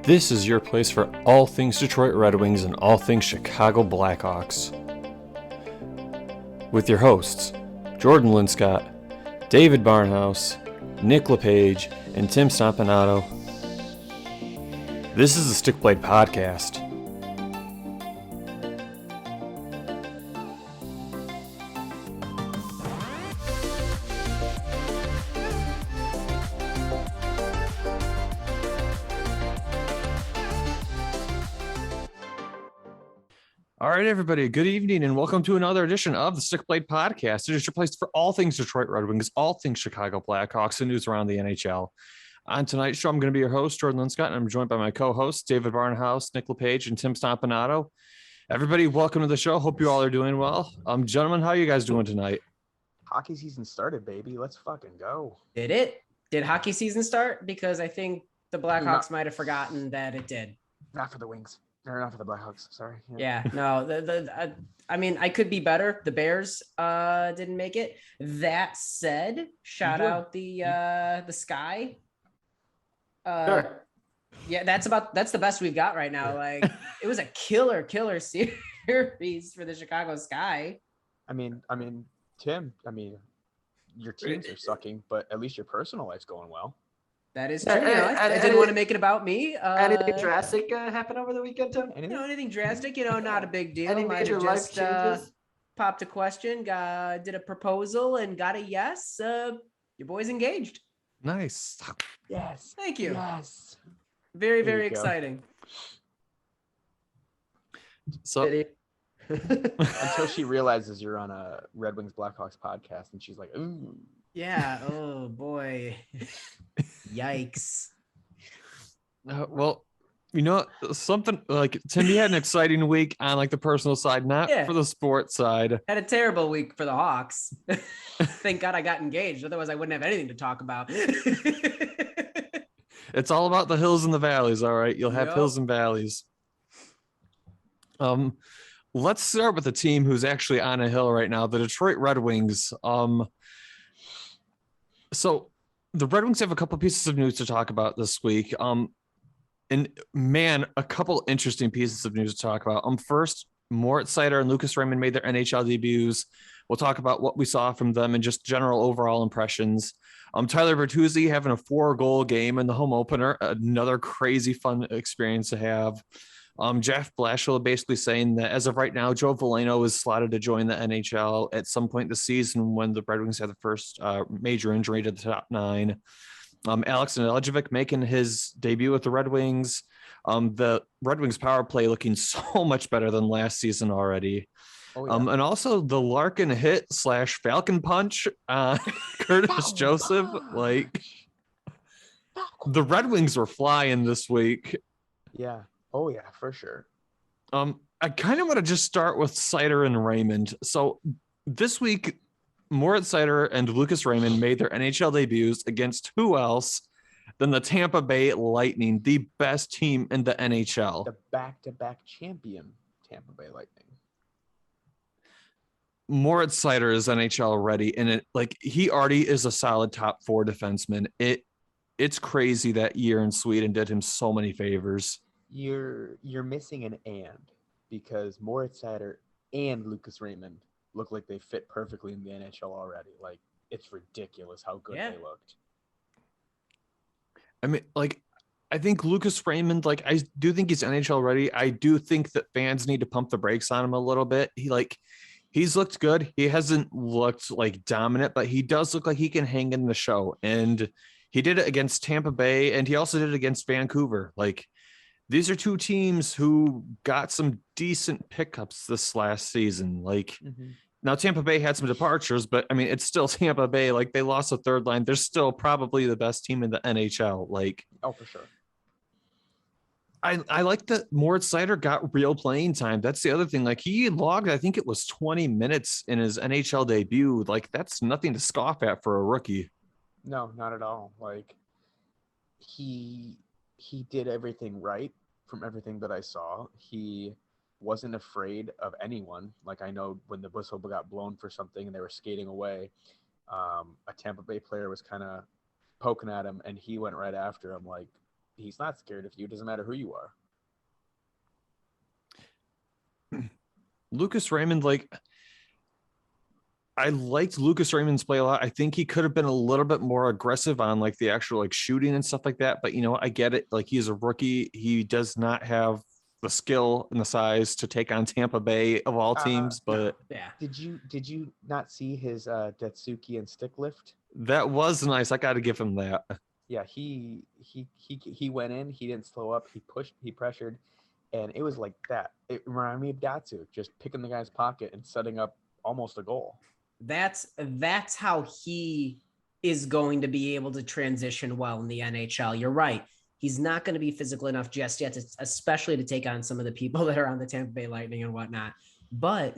This is your place for all things Detroit Red Wings and all things Chicago Blackhawks. With your hosts, Jordan Linscott, David Barnhouse, Nick LePage, and Tim Stompanato. This is the Stick Blade Podcast. All right, everybody, good evening and welcome to another edition of the Stick Blade Podcast. It is your place for all things Detroit Red Wings, all things Chicago Blackhawks, and news around the NHL. On tonight's show, I'm going to be your host, Jordan Linscott, and I'm joined by my co-hosts, David Barnhouse, Nick LePage, and Tim Stompanato. Everybody, welcome to the show. Hope you all are doing well. Gentlemen, how are you guys doing tonight? Hockey season started, baby. Let's fucking go. Did it? Did hockey season start? Because I think the Blackhawks might have forgotten that it did. Not for the Wings. Or not for the Blackhawks. Sorry. Yeah, no. I mean, I could be better. The Bears didn't make it. That said, shout out the Sky. Sure. Yeah, that's the best we've got right now. Like, it was a killer series for the Chicago Sky. I mean, Tim. Your teams are sucking, but at least your personal life's going well. That is true. I didn't want to make it about me. Anything drastic happen over the weekend, Tim? Anything drastic? Not a big deal. Any major life changes? Popped a question, did a proposal, and got a yes. Your boy's engaged. Nice. Yes. Thank you. Yes. Very, There very you go. exciting. So, Until she realizes you're on a Red Wings Blackhawks podcast, and she's like, "Ooh." Yeah. Oh boy. Yikes. well, something like Tim, you had an exciting week on like the personal side, not for the sports side. Had a terrible week for the Hawks. Thank God I got engaged. Otherwise, I wouldn't have anything to talk about. It's all about the hills and the valleys. All right. You'll have hills and valleys. Let's start with the team who's actually on a hill right now, the Detroit Red Wings. So the Red Wings have a couple pieces of news to talk about this week. And man, a couple interesting pieces of news to talk about. First, Moritz, Seider, and Lucas Raymond made their NHL debuts. We'll talk about what we saw from them and just general overall impressions. Tyler Bertuzzi having a 4-goal game in the home opener, another crazy fun experience to have. Jeff Blashill basically saying that as of right now, Joe Veleno is slotted to join the NHL at some point this season when the Red Wings have the first major injury to the top 9. Alex Nedeljkovic making his debut with the Red Wings. The Red Wings power play looking so much better than last season already. Oh, yeah. And also the Larkin hit / Falcon punch, Curtis Joseph. Like, the Red Wings were flying this week. Yeah. Oh yeah, for sure. I kind of want to just start with Seider and Raymond. So this week, Moritz, Seider, and Lucas Raymond made their NHL debuts against who else than the Tampa Bay Lightning, the best team in the NHL. The back-to-back champion Tampa Bay Lightning. Moritz Seider is NHL ready, and he already is a solid top 4 defenseman. It's crazy that year in Sweden did him so many favors. You're missing an and, because Moritz Seider and Lucas Raymond look like they fit perfectly in the NHL already. Like, it's ridiculous how good they looked. I mean, I think Lucas Raymond, I do think he's NHL ready. I do think that fans need to pump the brakes on him a little bit. He's looked good. He hasn't looked dominant, but he does look like he can hang in the show. And he did it against Tampa Bay, and he also did it against Vancouver. These are 2 teams who got some decent pickups this last season. Now Tampa Bay had some departures, but I mean, it's still Tampa Bay. They lost a third line. They're still probably the best team in the NHL. Oh, for sure. I like that Moritz Seider got real playing time. That's the other thing. He logged, I think it was 20 minutes in his NHL debut. That's nothing to scoff at for a rookie. No, not at all. He did everything right from everything that I saw. He wasn't afraid of anyone. I know when the whistle got blown for something and they were skating away, a Tampa Bay player was kind of poking at him, and he went right after him. he's not scared of you. It doesn't matter who you are. Lucas Raymond, like, I liked Lucas Raymond's play a lot. I think he could have been a little bit more aggressive on like the actual like shooting and stuff like that. But you know, I get it. Like, he's a rookie. He does not have the skill and the size to take on Tampa Bay of all teams. But Yeah. Did you not see his Detsuki and stick lift? that was nice. I got to give him that. Yeah, he went in. He didn't slow up. He pushed. He pressured, and it was like that. It reminded me of Datsu, just picking the guy's pocket and setting up almost a goal. That's how he is going to be able to transition well in the NHL. You're right. He's not going to be physical enough just yet, especially to take on some of the people that are on the Tampa Bay Lightning and whatnot. But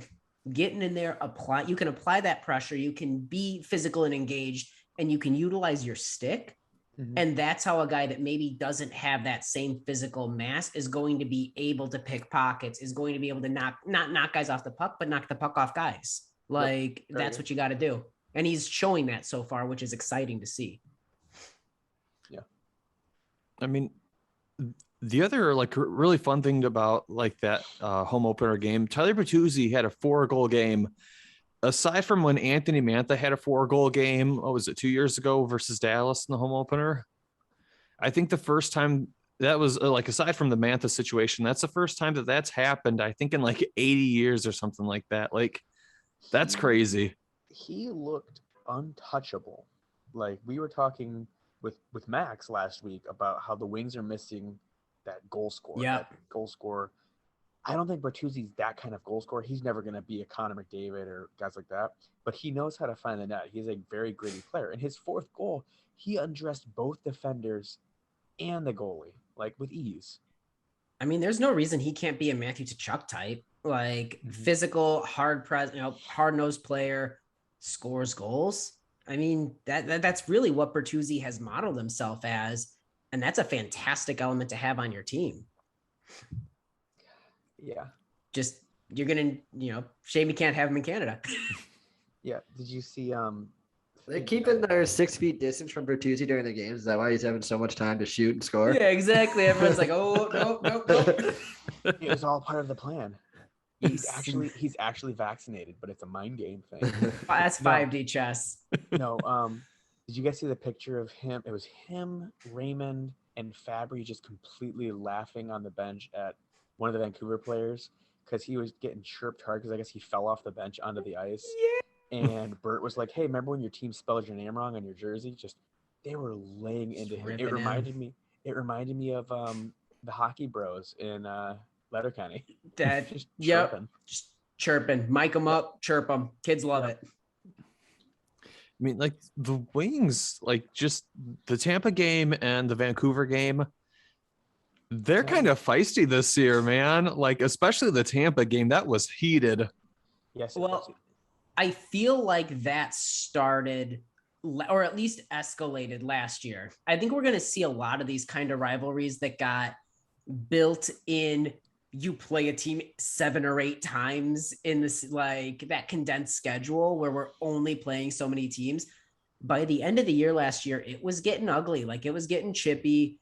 getting in there, you can apply that pressure. You can be physical and engaged, and you can utilize your stick. Mhm. And that's how a guy that maybe doesn't have that same physical mass is going to be able to pick pockets, is going to be able to not knock guys off the puck, but knock the puck off guys. Like, that's what you got to do. And he's showing that so far, which is exciting to see. Yeah. I mean, the other like really fun thing about like that home opener game, Tyler Bertuzzi had a 4-goal game. Aside from when Anthony Mantha had a 4-goal game, what was it, 2 years ago versus Dallas in the home opener? I think the first time that was like, aside from the Mantha situation, that's the first time that that's happened. I think in like 80 years or something like that. Like, that's crazy. He looked untouchable. Like, we were talking with Max last week about how the Wings are missing that goal scorer. Yeah. That goal scorer. I don't think Bertuzzi's that kind of goal scorer. He's never going to be a Connor McDavid or guys like that, but he knows how to find the net. He's a very gritty player. In his 4th goal, he undressed both defenders and the goalie, like, with ease. I mean, there's no reason he can't be a Matthew Tkachuk type. Like, physical, hard-nosed player, scores goals. I mean, that's really what Bertuzzi has modeled himself as, and that's a fantastic element to have on your team. Yeah. Just, you're gonna, shame you can't have him in Canada. Yeah. Did you see? They're keeping their 6 feet distance from Bertuzzi during the games. Is that why he's having so much time to shoot and score? Yeah, exactly. Everyone's like, oh, nope. It was all part of the plan. He's actually vaccinated, but it's a mind game thing. That's 5D chess. No. Did you guys see the picture of him? It was him, Raymond, and Fabry just completely laughing on the bench at one of the Vancouver players because he was getting chirped hard because I guess he fell off the bench onto the ice. Yeah. And Bert was like, "Hey, remember when your team spelled your name wrong on your jersey?" Just they were laying into him. It reminded me of the Hockey Bros in Letterkenny. That just chirping. Just chirping. Mic them up, chirp them. Kids love it. I mean, like, the Wings, like, just the Tampa game and the Vancouver game, they're kind of feisty this year, man. Like, especially the Tampa game, that was heated. Yes. Well, I feel like that started, or at least escalated last year. I think we're going to see a lot of these kind of rivalries that got built in. You play a team 7 or 8 times in this, like, that condensed schedule where we're only playing so many teams. By the end of the year last year, it was getting ugly. Like, it was getting chippy.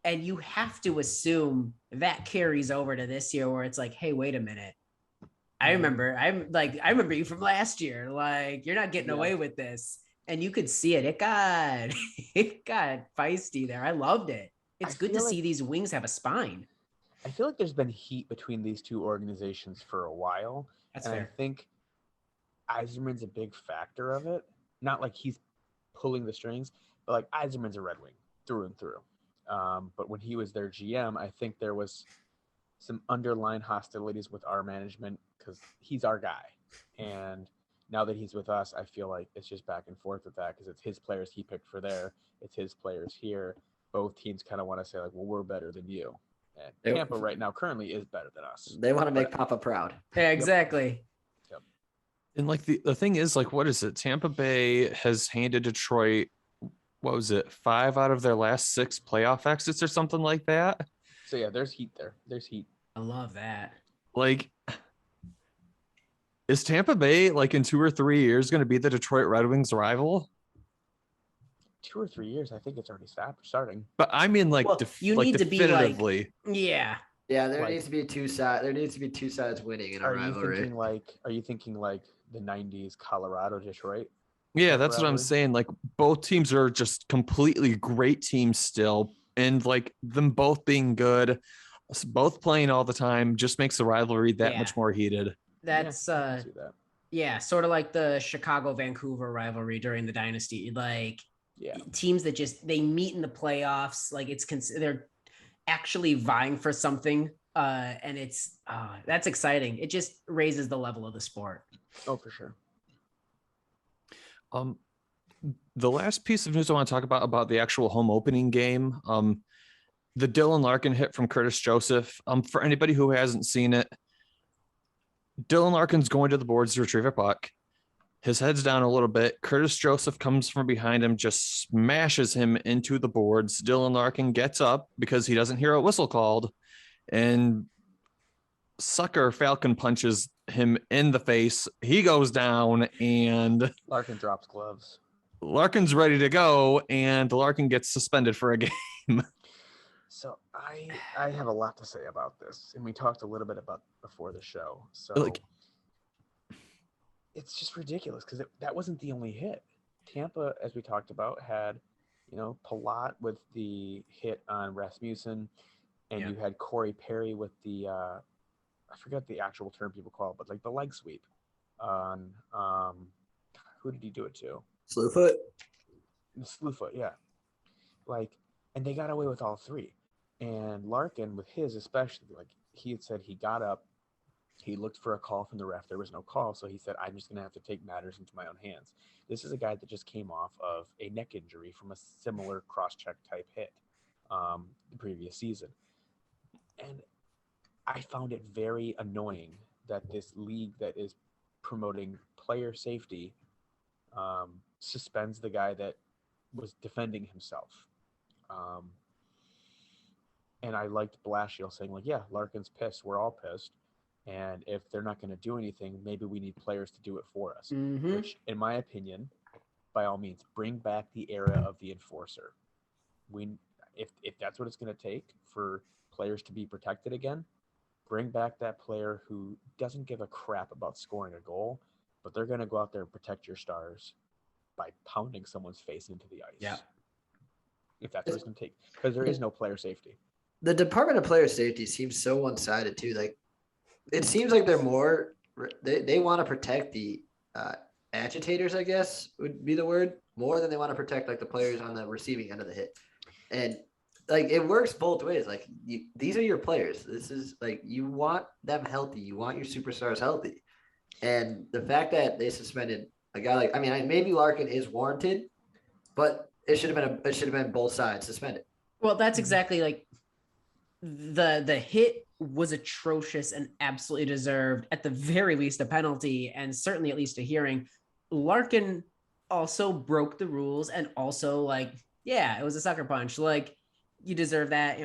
And you have to assume that carries over to this year where it's like, hey, wait a minute. I remember you from last year. Like, you're not getting away with this. And you could see it. It got feisty there. I loved it. It's good to see these Wings have a spine. I feel like there's been heat between these two organizations for a while. That's and fair. I think Yzerman's a big factor of it. Not like he's pulling the strings, but like Yzerman's a Red Wing through and through. But when he was their GM, I think there was some underlying hostilities with our management because he's our guy. And now that he's with us, I feel like it's just back and forth with that because it's his players he picked for there. It's his players here. Both teams kind of want to say, like, well, we're better than you. And Tampa right now currently is better than us. They want to make Papa proud. Yeah, exactly. Yep. And like the thing is, like, what is it? Tampa Bay has handed Detroit, what was it, 5 out of their last 6 playoff exits or something like that. So yeah, there's heat there. There's heat. I love that. Like, is Tampa Bay, like, in 2 or 3 years going to be the Detroit Red Wings rival? 2 or 3 years, I think it's already starting. But I mean, like, Well, you need to be like, definitively. yeah. Yeah, there Like- needs to be two sides. There needs to be two sides winning in a Are you rivalry. thinking like the 90s Colorado Detroit? Yeah, Type that's what I'm rivalry? saying. Like, both teams are just completely great teams still, and like them both being good, both playing all the time, just makes the rivalry that Yeah. much more heated. That's I can see that. yeah, sort of like the Chicago-Vancouver rivalry during the dynasty. Like Yeah. teams that just they meet in the playoffs, like they're actually vying for something. And it's that's exciting. It just raises the level of the sport. Oh, for sure. The last piece of news I want to talk about the actual home opening game. The Dylan Larkin hit from Curtis Joseph. For anybody who hasn't seen it, Dylan Larkin's going to the boards to retrieve a puck. His head's down a little bit. Curtis Joseph comes from behind him, just smashes him into the boards. Dylan Larkin gets up because he doesn't hear a whistle called, and sucker Falcon punches him in the face. He goes down, and Larkin drops gloves. Larkin's ready to go, and Larkin gets suspended for a game. So I have a lot to say about this, and we talked a little bit about before the show. So Like- it's just ridiculous because that wasn't the only hit. Tampa, as we talked about, had Palat with the hit on Rasmussen, and Yeah. you had Corey Perry with the I forget the actual term people call it, but like the leg sweep on who did he do it to? Slewfoot. The Slewfoot, yeah. Like, and they got away with all three. And Larkin, with his especially, like he had said, he got up, he looked for a call from the ref. There was no call, so he said, "I'm just going to have to take matters into my own hands." This is a guy that just came off of a neck injury from a similar cross-check type hit the previous season, and I found it very annoying that this league that is promoting player safety suspends the guy that was defending himself. And I liked Blashill saying, like, yeah, Larkin's pissed. We're all pissed. And if they're not going to do anything, maybe we need players to do it for us. Mhm. Which, in my opinion, by all means, bring back the era of the enforcer. If that's what it's going to take for players to be protected again, bring back that player who doesn't give a crap about scoring a goal, but they're going to go out there and protect your stars by pounding someone's face into the ice. Yeah. If that's what it's going to take. Because there is no player safety. The Department of Player Safety seems so one-sided too. Like, it seems like they're more they want to protect the agitators, I guess would be the word, more than they want to protect like the players on the receiving end of the hit. And like it works both ways. Like these are your players. This is like you want them healthy. You want your superstars healthy. And the fact that they suspended a guy like maybe Larkin is warranted, but it should have been both sides suspended. Well, that's exactly like the hit was atrocious and absolutely deserved at the very least a penalty and certainly at least a hearing. Larkin also broke the rules and also like, yeah, it was a sucker punch. Like you deserve that.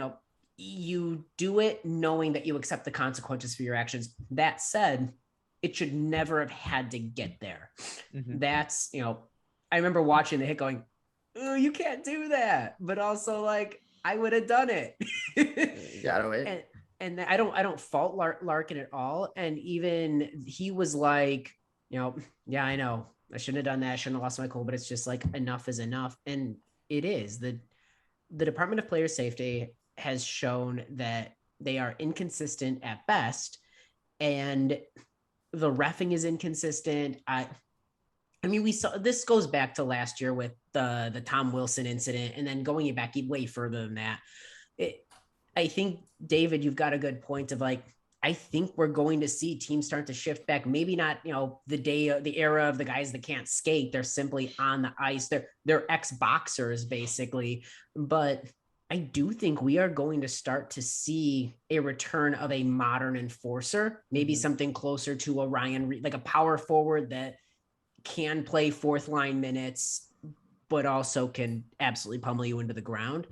You do it knowing that you accept the consequences for your actions. That said, it should never have had to get there. Mm-hmm. That's, I remember watching the hit going, oh, you can't do that. But also like, I would have done it. Yeah, I don't wait. And I don't fault Larkin at all. And even he was like, yeah, I know I shouldn't have done that. I shouldn't have lost my cool, but it's just like enough is enough. And it is. The Department of Player Safety has shown that they are inconsistent at best. And the reffing is inconsistent. I mean, we saw this goes back to last year with the Tom Wilson incident, and then going back way further than that. I think, David, you've got a good point of like, I think we're going to see teams start to shift back. Maybe not, the era of the guys that can't skate. They're simply on the ice. They're ex-boxers basically. But I do think we are going to start to see a return of a modern enforcer, maybe something closer to a Ryan Reed, like a power forward that can play fourth line minutes, but also can absolutely pummel you into the ground.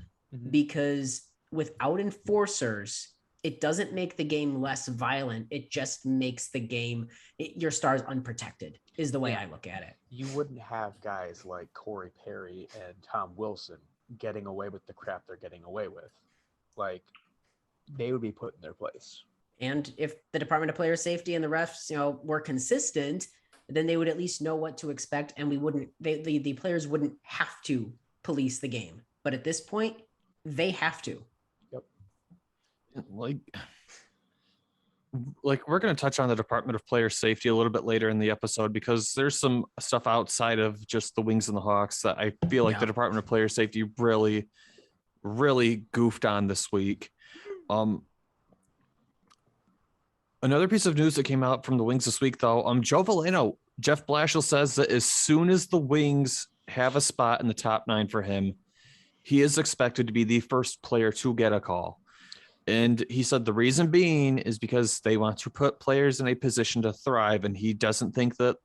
Because without enforcers, it doesn't make the game less violent. It just makes the game, your stars unprotected is the way I look at it. You wouldn't have guys like Corey Perry and Tom Wilson getting away with the crap they're getting away with. Like, they would be put in their place. And if the Department of Player Safety and the refs, were consistent, then they would at least know what to expect, and the players wouldn't have to police the game. But at this point, they have to. Yep. Like we're going to touch on the Department of Player Safety a little bit later in the episode, because there's some stuff outside of just the Wings and the Hawks that I feel like the Department of Player Safety really, really goofed on this week. Another piece of news that came out from the Wings this week, though, Joe Veleno, Jeff Blashill says that as soon as the Wings have a spot in the top 9 for him, he is expected to be the first player to get a call. And he said the reason being is because they want to put players in a position to thrive. And he doesn't think that,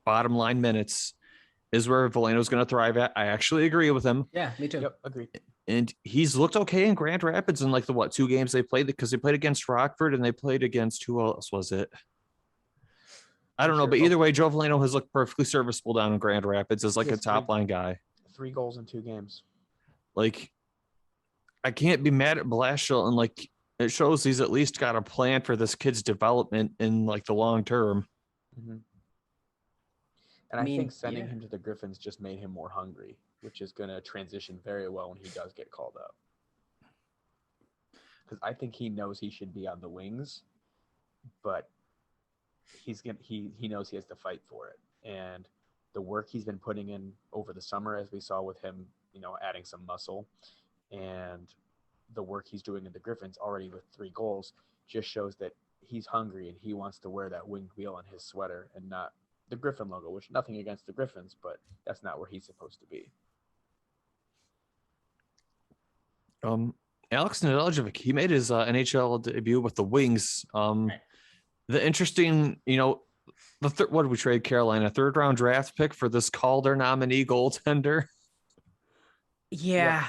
bottom line minutes is where Veleno's going to thrive at. I actually agree with him. Yeah, me too. Yep, agreed. And he's looked okay in Grand Rapids in like the 2 games they played, because they played against Rockford and they played against, who else was it? I don't know, but either way, Joe Veleno has looked perfectly serviceable down in Grand Rapids as like a top line guy. 3 goals in 2 games. Like, I can't be mad at Blashill, and like it shows he's at least got a plan for this kid's development in like the long term. Mm-hmm. And I think sending him to the Griffins just made him more hungry, which is going to transition very well when he does get called up. Because I think he knows he should be on the Wings, but he knows he has to fight for it. And the work he's been putting in over the summer, as we saw with him, adding some muscle, and the work he's doing in the Griffins already with 3 goals, just shows that he's hungry and he wants to wear that winged wheel on his sweater and not the Griffin logo, which nothing against the Griffins, but that's not where he's supposed to be. Alex Nedeljkovic, he made his NHL debut with the Wings. The interesting, what did we trade Carolina? 3rd round draft pick for this Calder nominee goaltender. Yeah.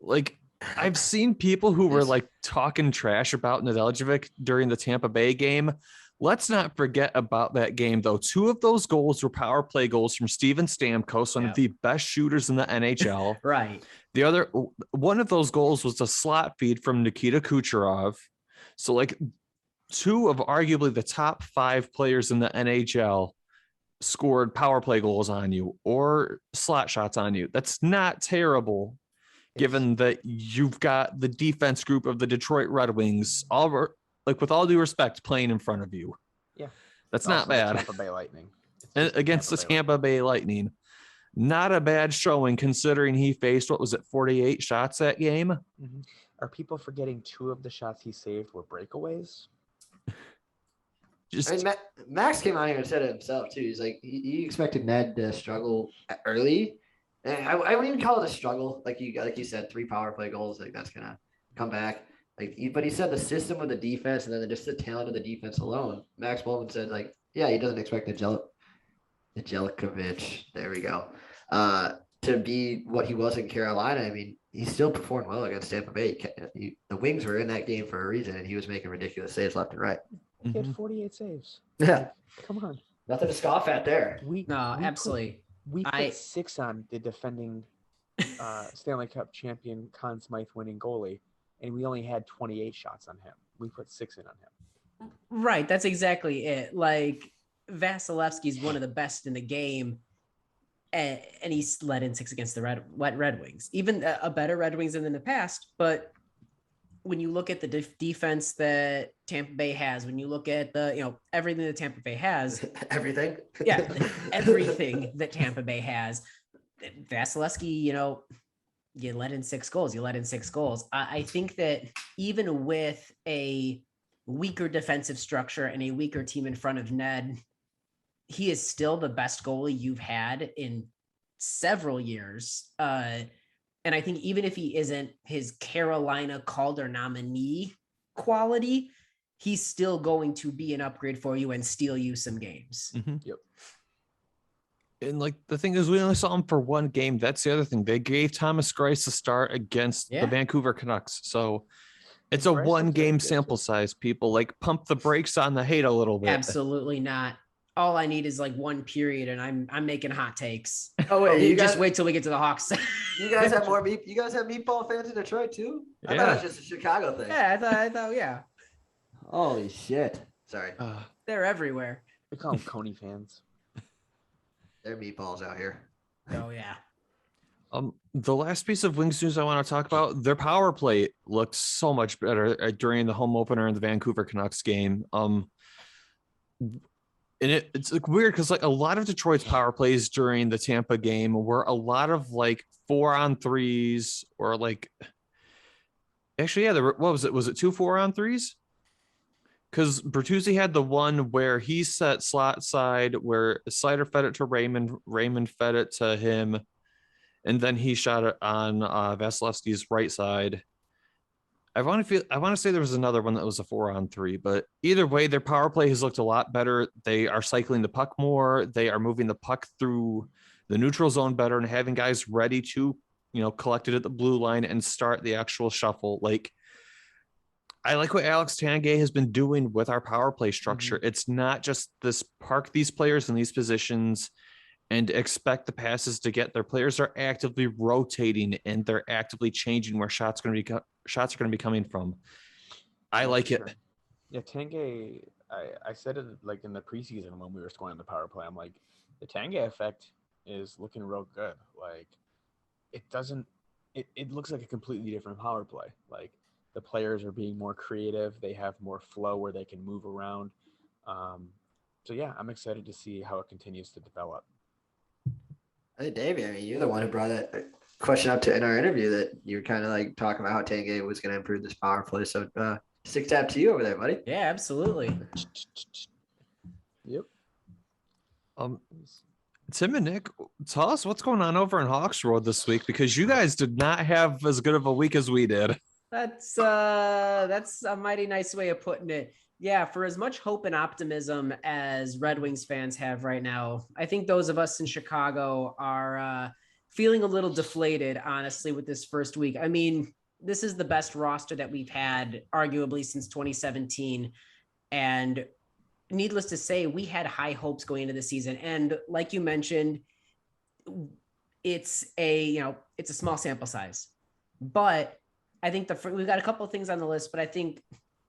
Like, I've seen people who were like talking trash about Nedeljkovic during the Tampa Bay game. Let's not forget about that game, though. 2 of those goals were power play goals from Steven Stamkos, one of the best shooters in the NHL. Right. The other one of those goals was a slot feed from Nikita Kucherov. So, like, 2 of arguably the top 5 players in the NHL scored power play goals on you or slot shots on you. That's not terrible, given that you've got the defense group of the Detroit Red Wings, with all due respect, playing in front of you. Yeah. That's not bad. Tampa Bay Lightning. Against the Tampa Bay Lightning. Not a bad showing, considering he faced, 48 shots that game? Mm-hmm. Are people forgetting 2 of the shots he saved were breakaways? Max came out here and said it himself, too. He's like, he expected Ned to struggle early. And I wouldn't even call it a struggle. Like you said, 3 power play goals, like that's going to come back. But he said the system of the defense and then just the talent of the defense alone. Max Bowman said, he doesn't expect Nedeljkovic, there we go, to be what he was in Carolina. I mean, he still performed well against Tampa Bay. The Wings were in that game for a reason, and he was making ridiculous saves left and right. He had 48 saves. Yeah. Come on. Nothing to scoff at there. Absolutely. We put 6 on the defending Stanley Cup champion Conn Smythe winning goalie, and we only had 28 shots on him. We put 6 in on him. Right. That's exactly it. Like, Vasilevsky's one of the best in the game, and he's let in 6 against the Red Wings, even a better Red Wings than in the past. But when you look at the defense that Tampa Bay has, when you look at the, everything that Tampa Bay has, everything that Tampa Bay has, Vasilevsky, you let in 6 goals. I think that even with a weaker defensive structure and a weaker team in front of Ned, he is still the best goalie you've had in several years. And I think even if he isn't his Carolina Calder nominee quality, he's still going to be an upgrade for you and steal you some games. Mm-hmm. Yep. And the thing is, we only saw him for 1 game. That's the other thing. They gave Thomas Greiss a start against the Vancouver Canucks. So It's a Bryce one looks game really good, sample too. size. People like pump the brakes on the hate a little bit. Absolutely not. All I need is like one period, and I'm making hot takes. Oh wait, you Just guys wait till we get to the Hawks. You guys have more meat. You guys have meatball fans in Detroit too? I thought it was just a Chicago thing. Yeah, I thought, yeah, Holy shit! Sorry, they're everywhere. We call them Coney fans. they're meatballs out here. Oh yeah. The last piece of Wings news I want to talk about, their power play looked so much better during the home opener in the Vancouver Canucks game. And it's like weird because like a lot of Detroit's power plays during the Tampa game were a lot of like 4-on-3s or like actually, yeah, what was it? Was it 2 4-on-3s? Because Bertuzzi had the one where he set slot side where Seider fed it to Raymond, Raymond fed it to him, and then he shot it on Vasilevsky's right side. I want to say there was another one that was a 4-on-3, but either way, their power play has looked a lot better. They are cycling the puck more. They are moving the puck through the neutral zone better and having guys ready to, collect it at the blue line and start the actual shuffle. Like, I like what Alex Tanguay has been doing with our power play structure. Mm-hmm. It's not just this park these players in these positions and expect the passes to get. Their players are actively rotating and they're actively changing where shots are going to be coming from. I like it. Yeah, Tanguay, I said it like in the preseason when we were scoring the power play. I'm like, the Tanguay effect is looking real good. Like, it looks like a completely different power play. Like, the players are being more creative. They have more flow where they can move around. So yeah, I'm excited to see how it continues to develop. Hey, Davey, I mean, you're the one who brought that question up in our interview that you were kind of like talking about how Tanguay was going to improve this power play. So, stick tap to you over there, buddy. Yeah, absolutely. Yep. Tim and Nick, tell us what's going on over in Hawks Road this week, because you guys did not have as good of a week as we did. That's a mighty nice way of putting it. Yeah, for as much hope and optimism as Red Wings fans have right now, I think those of us in Chicago are feeling a little deflated, honestly, with this first week. I mean, this is the best roster that we've had, arguably, since 2017. And needless to say, we had high hopes going into the season. And like you mentioned, it's a small sample size. But I think we've got a couple of things on the list, but I think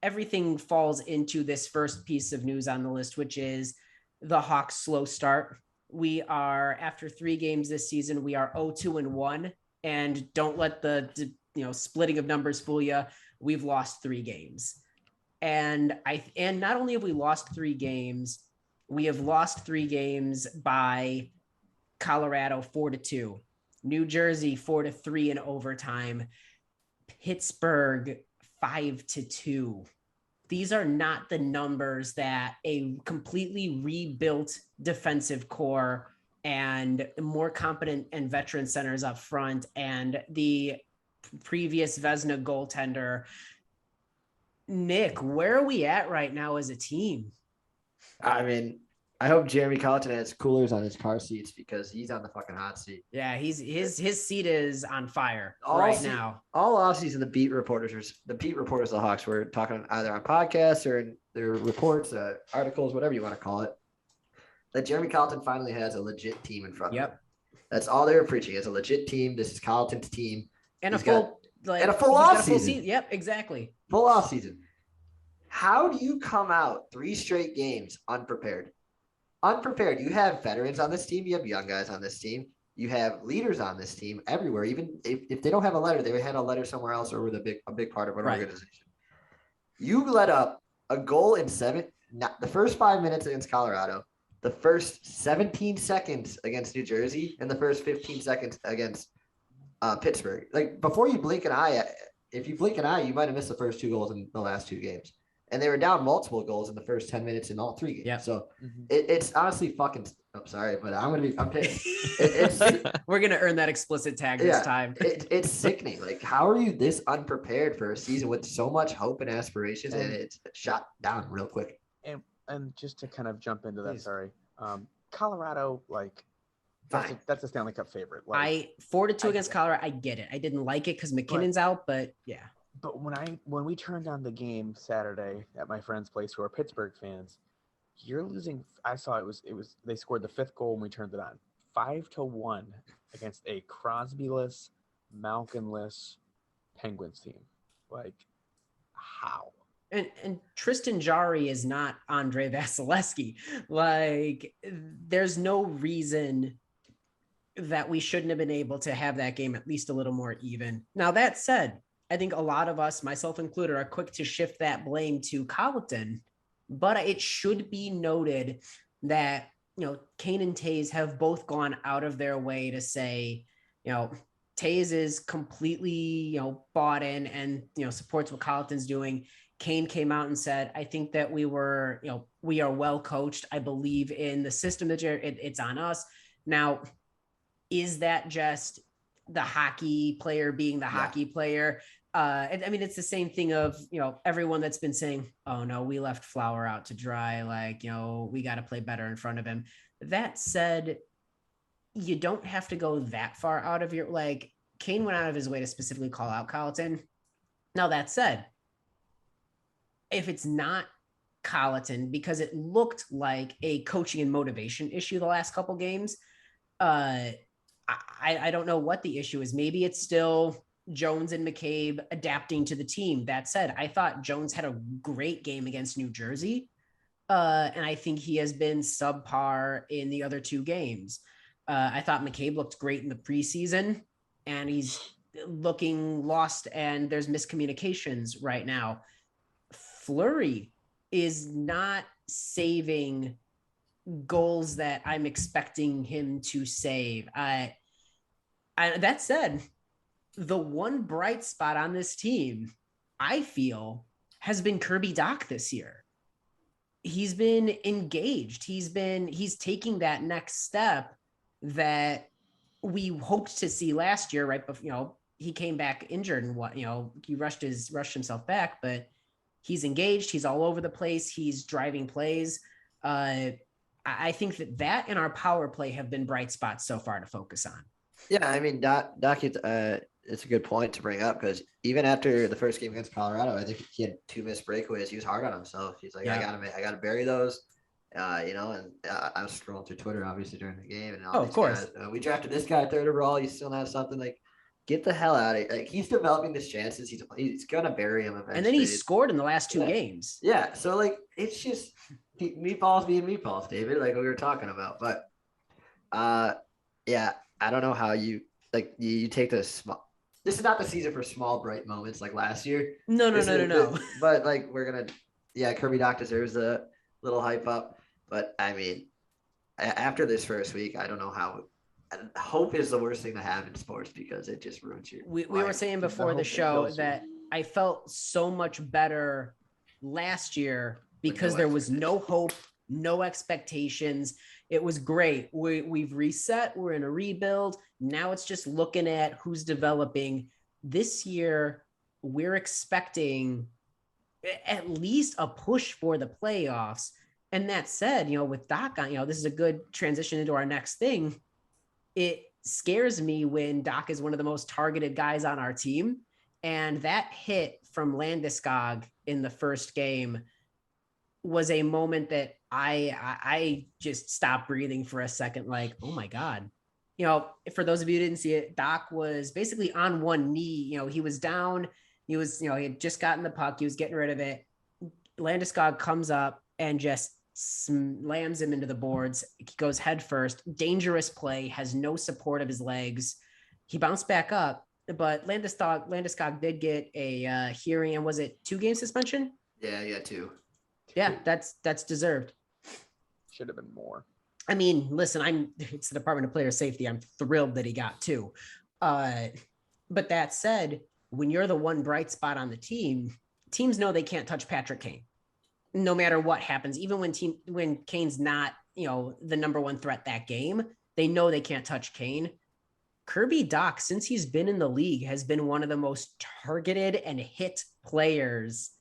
everything falls into this first piece of news on the list, which is the Hawks' slow start. We are, after 3 games this season, we are 0-2-1, and don't let the splitting of numbers fool you. We've lost 3 games. And not only have we lost 3 games, we have lost 3 games by Colorado 4-2, New Jersey 4-3 in overtime, Pittsburgh 5-2. These are not the numbers that a completely rebuilt defensive core and more competent and veteran centers up front and the previous Vezina goaltender. Nick, where are we at right now as a team? I mean, I hope Jeremy Colliton has coolers on his car seats because he's on the fucking hot seat. Yeah, his seat is on fire now. All offseason, the beat reporters of the Hawks were talking either on podcasts or in their reports, articles, whatever you want to call it, that Jeremy Colliton finally has a legit team in front of him. That's all they were preaching. It's a legit team. This is Colliton's team. And a full offseason. Yep, exactly. Full offseason. How do you come out 3 straight games unprepared? You have veterans on this team. You have young guys on this team. You have leaders on this team everywhere. Even if they don't have a letter, they had a letter somewhere else or were a big part of an organization. You let up a goal in the first 5 minutes against Colorado, the first 17 seconds against New Jersey, and the first 15 seconds against Pittsburgh. Like, before you blink an eye, if you blink an eye, you might have missed the first 2 goals in the last 2 games. And they were down multiple goals in the first 10 minutes in all 3 games. Yep. So it's honestly fucking. I'm sorry, but I'm pissed. We're gonna earn that explicit tag this time. It's sickening. Like, how are you this unprepared for a season with so much hope and aspirations, and it's shot down real quick? And just to kind of jump into that, Colorado, like, that's a Stanley Cup favorite. Like, 4-2 against Colorado. I get it. I didn't like it because McKinnon's out, but yeah. But when we turned on the game Saturday at my friend's place, who are Pittsburgh fans, you're losing. I saw it was they scored the 5th goal when we turned it on, 5-1 against a Crosbyless, Malkinless Penguins team. Like, how? And Tristan Jarry is not Andre Vasilevsky. Like, there's no reason that we shouldn't have been able to have that game at least a little more even. Now, that said, I think a lot of us, myself included, are quick to shift that blame to Colliton, but it should be noted that, Kane and Taves have both gone out of their way to say, Taves is completely, bought in and, supports what Colliton's doing. Kane came out and said, I think that we are well coached. I believe in the system that it's on us. Now, is that just the hockey player being the hockey player? I mean, it's the same thing of, everyone that's been saying, oh no, we left Flower out to dry. Like, we got to play better in front of him. That said, you don't have to go that far out of your, like, Kane went out of his way to specifically call out Colliton. Now, that said, if it's not Colliton, because it looked like a coaching and motivation issue the last couple games, I don't know what the issue is. Maybe it's still Jones and McCabe adapting to the team. That said, I thought Jones had a great game against New Jersey. And I think he has been subpar in the other 2 games. I thought McCabe looked great in the preseason, and he's looking lost, and there's miscommunications right now. Fleury is not saving goals that I'm expecting him to save. That said, the one bright spot on this team, I feel, has been Kirby Dach this year. He's been engaged. He's taking that next step that we hoped to see last year, right? But, he came back injured and he rushed himself back, but he's engaged. He's all over the place. He's driving plays. I think that and our power play have been bright spots so far to focus on. Yeah, I mean, Doc, it's a good point to bring up, because even after the first game against Colorado, I think he had 2 missed breakaways. He was hard on himself. He's like, I gotta bury those. And I was scrolling through Twitter obviously during the game, and of course, guys, we drafted this guy 3rd overall. You still have something. Like, get the hell out of here. Like, he's developing his chances. He's gonna bury him eventually. And then he scored in the last 2 games. Yeah, so like, it's just meatballs being meatballs, David, like we were talking about. But yeah, I don't know how you take the small. This is not the season for small bright moments like last year. No. But like, Kirby Dach deserves a little hype up. But I mean, after this first week, I don't know how. Hope is the worst thing to have in sports, because it just ruins your. We were saying before the show that I felt so much better last year because there was no hope, no expectations. It was great. We've reset. We're in a rebuild. Now it's just looking at who's developing. This year, we're expecting at least a push for the playoffs. And that said, with Doc on, this is a good transition into our next thing. It scares me when Doc is one of the most targeted guys on our team. And that hit from Landeskog in the first game was a moment that I just stopped breathing for a second. Like, oh my God. For those of you who didn't see it, Doc was basically on one knee. He was down. He was, he had just gotten the puck. He was getting rid of it. Landeskog comes up and just slams him into the boards. He goes head first. Dangerous play, has no support of his legs. He bounced back up, but Landeskog did get a hearing, and was it 2-game suspension? Yeah, 2. Yeah, that's deserved. Should have been more. I mean, listen, it's the Department of Player Safety. I'm thrilled that he got 2. But that said, when you're the one bright spot on the team, teams know they can't touch Patrick Kane, no matter what happens. Even when Kane's not, the number one threat that game, they know they can't touch Kane. Kirby Dach, since he's been in the league, has been one of the most targeted and hit players.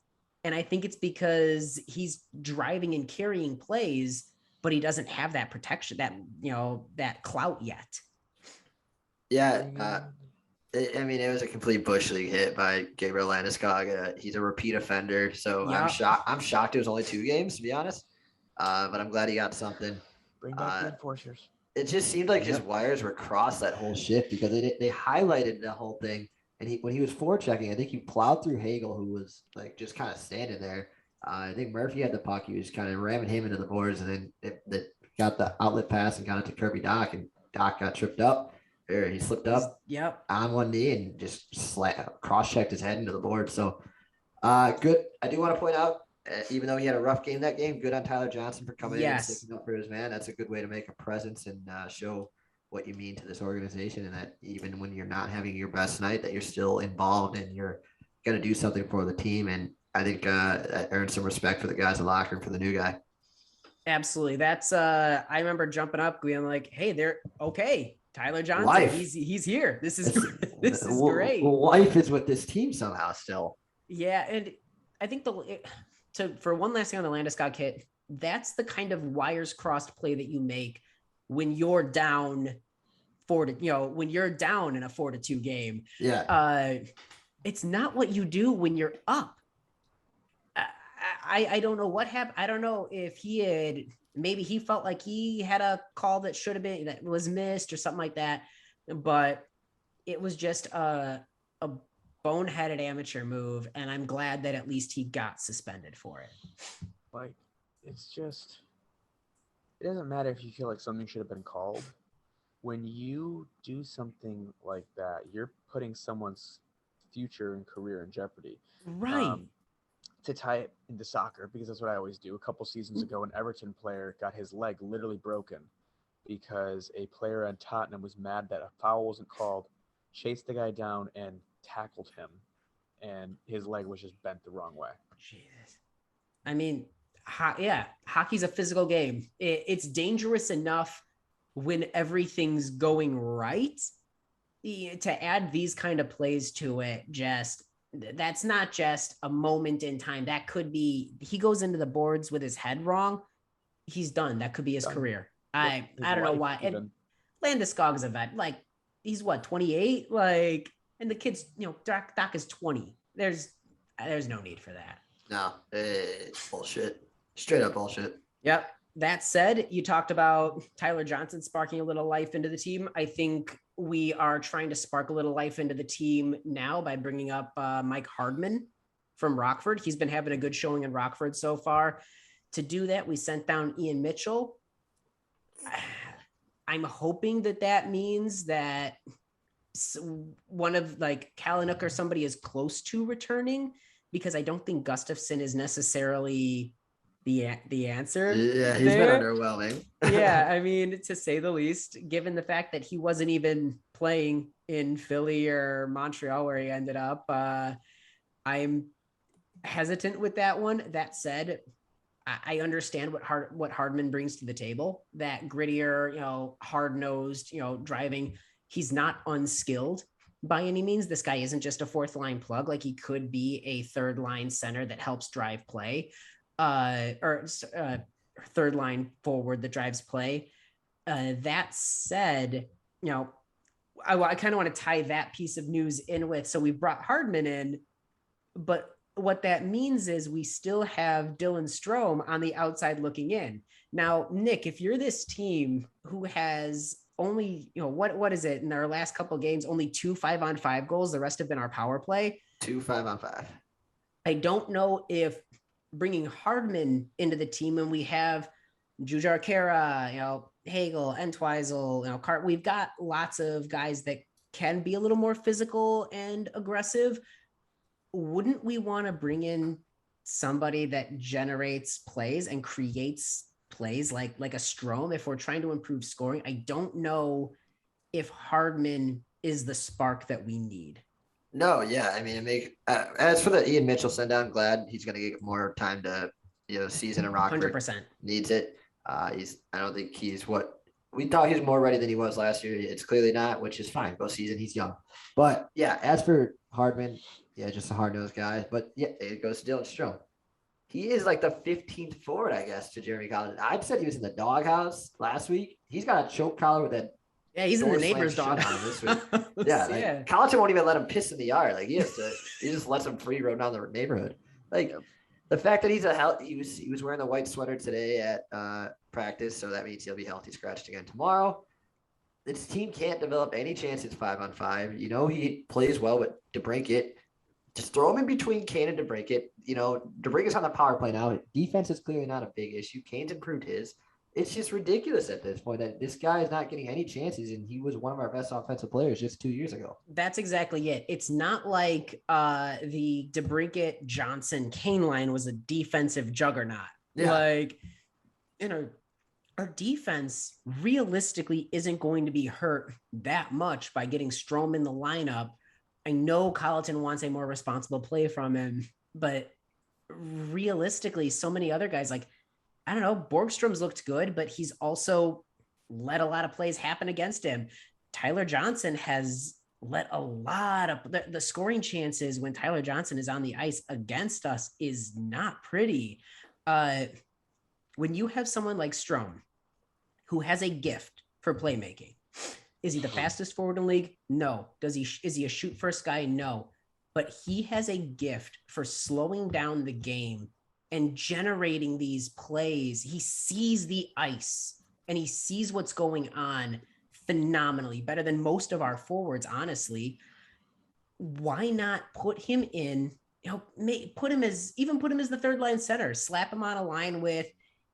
And I think it's because he's driving and carrying plays, but he doesn't have that protection, that clout yet. Yeah. I mean, it was a complete bush league hit by Gabriel Landeskog. He's a repeat offender, so I'm Yep. shocked. I'm shocked it was only 2 games, to be honest. But I'm glad he got something. Bring back the enforcers. It just seemed like his Yep. wires were crossed that whole shift because they highlighted the whole thing. And when he was forechecking, I think he plowed through Hagel, who was like just kind of standing there. I think Murphy had the puck. He was kind of ramming him into the boards, and then it got the outlet pass and got it to Kirby Doc, and Doc got tripped up. There, he slipped up Yep. on one knee and just cross-checked his head into the board. So, good. I do want to point out, even though he had a rough game that game, good on Tyler Johnson for coming in and sticking up for his man. That's a good way to make a presence and show what you mean to this organization, and that even when you're not having your best night, that you're still involved and you're going to do something for the team. And I think that earned some respect for the guys in the locker room for the new guy. Absolutely. That's I remember jumping up, being like, "Hey, they're okay. Tyler Johnson, Life. he's here. This is this is great. Life is with this team somehow still." Yeah, and I think for one last thing on the Landeskog hit, that's the kind of wires crossed play that you make when you're down when you're down in a 4-2 game. Yeah. It's not what you do when you're up. I don't know what happened. I don't know if maybe he felt like he had a call that was missed or something like that, but it was just a boneheaded amateur move, and I'm glad that at least he got suspended for it. Like, it's just, it doesn't matter if you feel like something should have been called. When you do something like that, you're putting someone's future and career in jeopardy. Right. To tie it into soccer, because that's what I always do. A couple seasons ago, an Everton player got his leg literally broken because a player on Tottenham was mad that a foul wasn't called, chased the guy down and tackled him, and his leg was just bent the wrong way. Jesus. I mean, hockey's a physical game. It's dangerous enough when everything's going right. To add these kind of plays to it, that's not just a moment in time. That could be, he goes into the boards with his head wrong, he's done. That could be his career. I don't know why. Landeskog's a vet. Like, he's 28? Like, and the kid's, Doc is 20. There's no need for that. No, it's bullshit. Straight up bullshit. Yep. That said, you talked about Tyler Johnson sparking a little life into the team. I think we are trying to spark a little life into the team now by bringing up Mike Hardman from Rockford. He's been having a good showing in Rockford so far. To do that, we sent down Ian Mitchell. I'm hoping that means that one of Kalanick or somebody is close to returning, because I don't think Gustafsson is necessarily the answer. Yeah, he's been underwhelming. Yeah, I mean, to say the least, given the fact that he wasn't even playing in Philly or Montreal where he ended up. I'm hesitant with that one. That said, I understand what Hardman brings to the table, that grittier, hard-nosed, driving. He's not unskilled by any means. This guy isn't just a fourth line plug. Like, he could be a third line center that helps drive play. Or third line forward that drives play. That said, I kind of want to tie that piece of news in with, so we brought Hardman in, but what that means is we still have Dylan Strome on the outside looking in. Now, Nick, if you're this team who has only, what is it in our last couple of games, only 2 5-on-5 goals, the rest have been our power play. 2 5-on-5. I don't know if bringing Hardman into the team, and we have Jujar Kara, Hagel, Entwisel, Cart. We've got lots of guys that can be a little more physical and aggressive. Wouldn't we want to bring in somebody that generates plays and creates plays like a Strome if we're trying to improve scoring? I don't know if Hardman is the spark that we need. No, yeah. I mean, as for the Ian Mitchell send down, glad he's going to get more time to, season in Rockford. 100%. Needs it. I don't think he's what we thought he was more ready than he was last year. It's clearly not, which is fine. Go season. He's young. But yeah, as for Hardman, just a hard-nosed guy. But yeah, it goes to Dylan Strome. He is like the 15th forward, I guess, to Jeremy Collins. I said he was in the doghouse last week. He's got a choke collar with Yeah, he's in the door slam neighbor's dog. shut on him this week. Yeah, Colliton won't even let him piss in the yard. Like he just lets him free roam down the neighborhood. Like the fact that he was wearing the white sweater today at practice, so that means he'll be healthy scratched again tomorrow. This team can't develop any chances 5-on-5. You know, he plays well with DeBrincat. Just throw him in between Kane and DeBrincat. You know, DeBrincat's on the power play now. Defense is clearly not a big issue. Kane's improved his. It's just ridiculous at this point that this guy is not getting any chances, and he was one of our best offensive players just 2 years ago. That's exactly it. It's not like the DeBrincat Johnson Kane line was a defensive juggernaut. Yeah. Like, you know, our defense realistically isn't going to be hurt that much by getting Strome in the lineup. I know Colliton wants a more responsible play from him, but realistically, so many other guys, like, I don't know, Borgstrom's looked good, but he's also let a lot of plays happen against him. Tyler Johnson has let a lot of the scoring chances when Tyler Johnson is on the ice against us is not pretty. When you have someone like Strome, who has a gift for playmaking, is he the fastest forward in the league? No. Is he a shoot first guy? No. But he has a gift for slowing down the game and generating these plays. He sees the ice and he sees what's going on phenomenally, better than most of our forwards, honestly. Why not put him in, put him as the third line center, slap him on a line with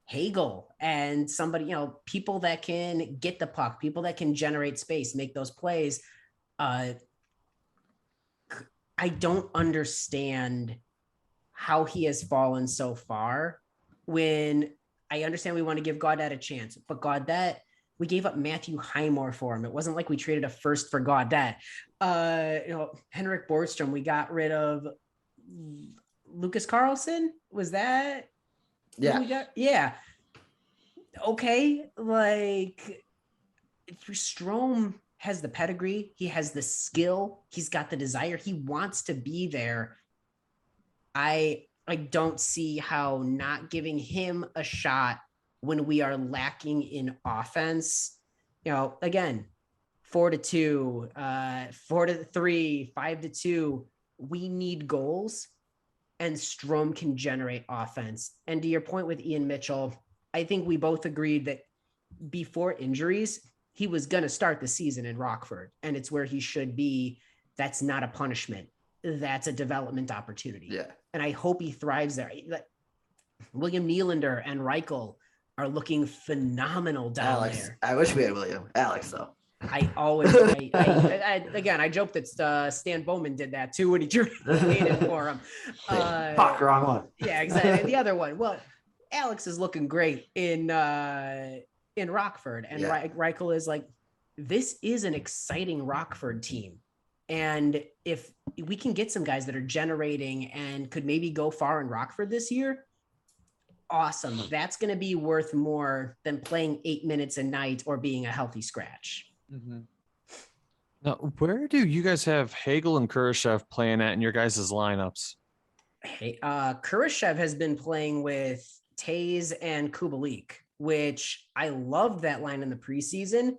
Hagel and somebody, people that can get the puck, people that can generate space, make those plays. I don't understand how he has fallen so far when I understand we want to give Gaudette a chance, but Gaudette, we gave up Matthew Highmore for him. It wasn't like we traded a first for Gaudette. Henrik Borgstrom, we got rid of Lucas Carlson. Was that? Yeah. Yeah. Okay. Like, Strome has the pedigree. He has the skill. He's got the desire. He wants to be there. I don't see how not giving him a shot when we are lacking in offense, again, 4-2, 4-3, 5-2, we need goals. And Strome can generate offense. And to your point with Ian Mitchell, I think we both agreed that before injuries, he was going to start the season in Rockford, and it's where he should be. That's not a punishment. That's a development opportunity. Yeah. And I hope he thrives there. William Nylander and Reichel are looking phenomenal down there. I wish we had William. Alex, though. I joke that Stan Bowman did that too when he traded for him. Fuck, wrong one. Yeah, exactly. The other one. Well, Alex is looking great in Rockford, and Reichel is like, this is an exciting Rockford team. And if we can get some guys that are generating and could maybe go far in Rockford this year, awesome. That's going to be worth more than playing 8 minutes a night or being a healthy scratch. Mm-hmm. Now, where do you guys have Hagel and Kurashev playing at in your guys' lineups? Hey, Kurashev has been playing with Taze and Kubalik, which I loved that line in the preseason.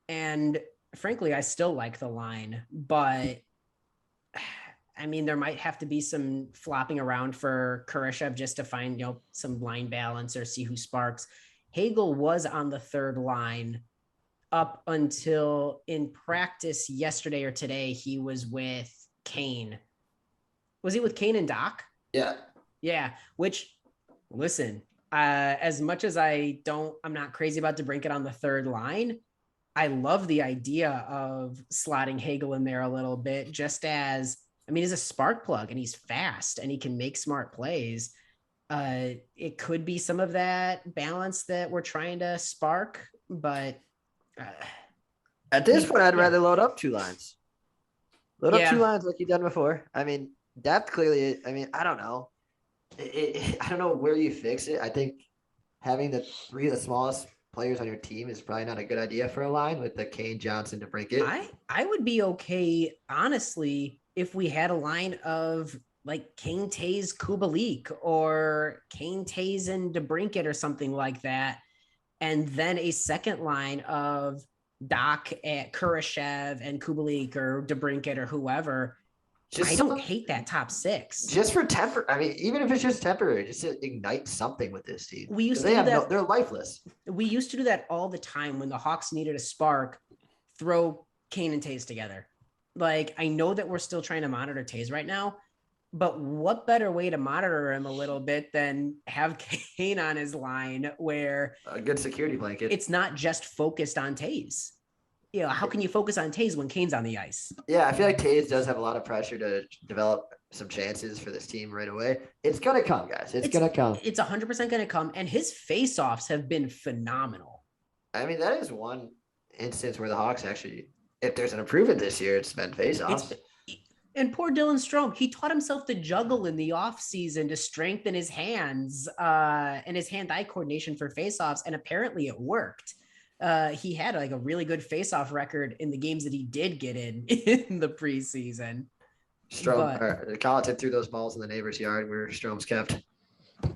And frankly, I still like the line, but I mean, there might have to be some flopping around for Kurashev just to find, some line balance or see who sparks. Hagel was on the third line up until in practice yesterday or today. He was with Kane. Was he with Kane and Doc? Yeah. Yeah. Which, listen, as much as I'm not crazy about DeBrincat on the third line, I love the idea of slotting Hagel in there a little bit, just as, he's a spark plug and he's fast and he can make smart plays. It could be some of that balance that we're trying to spark, but at this point, I'd rather load up 2 lines. Load up 2 lines like you've done before. Depth clearly, I don't know. I don't know where you fix it. I think having the 3 of the smallest players on your team is probably not a good idea for a line with the Kane, Johnson, DeBrincat. I would be okay, honestly, if we had a line of like Kane, Taze, Kubalik, or Kane, Taze, and DeBrincat or something like that. And then a second line of Doc at Kurashev and Kubalik or DeBrincat or whoever, I don't hate that top 6. Just for I mean, even if it's just temporary, just to ignite something with this team. We used to do that. They're lifeless. We used to do that all the time when the Hawks needed a spark. Throw Kane and Taze together. Like, I know that we're still trying to monitor Taze right now, but what better way to monitor him a little bit than have Kane on his line where a good security blanket. It's not just focused on Taze. You know, how can you focus on Taze when Kane's on the ice? Yeah, I feel like Taze does have a lot of pressure to develop some chances for this team right away. It's going to come, guys. It's going to come. It's 100% going to come. And his face-offs have been phenomenal. I mean, that is one instance where the Hawks actually, if there's an improvement this year, it's been face-offs. And poor Dylan Strome, he taught himself to juggle in the offseason to strengthen his hands and his hand-eye coordination for face-offs. And apparently it worked. He had like a really good face-off record in the games that he did get in the preseason. Colliton threw those balls in the neighbor's yard where Strome's kept.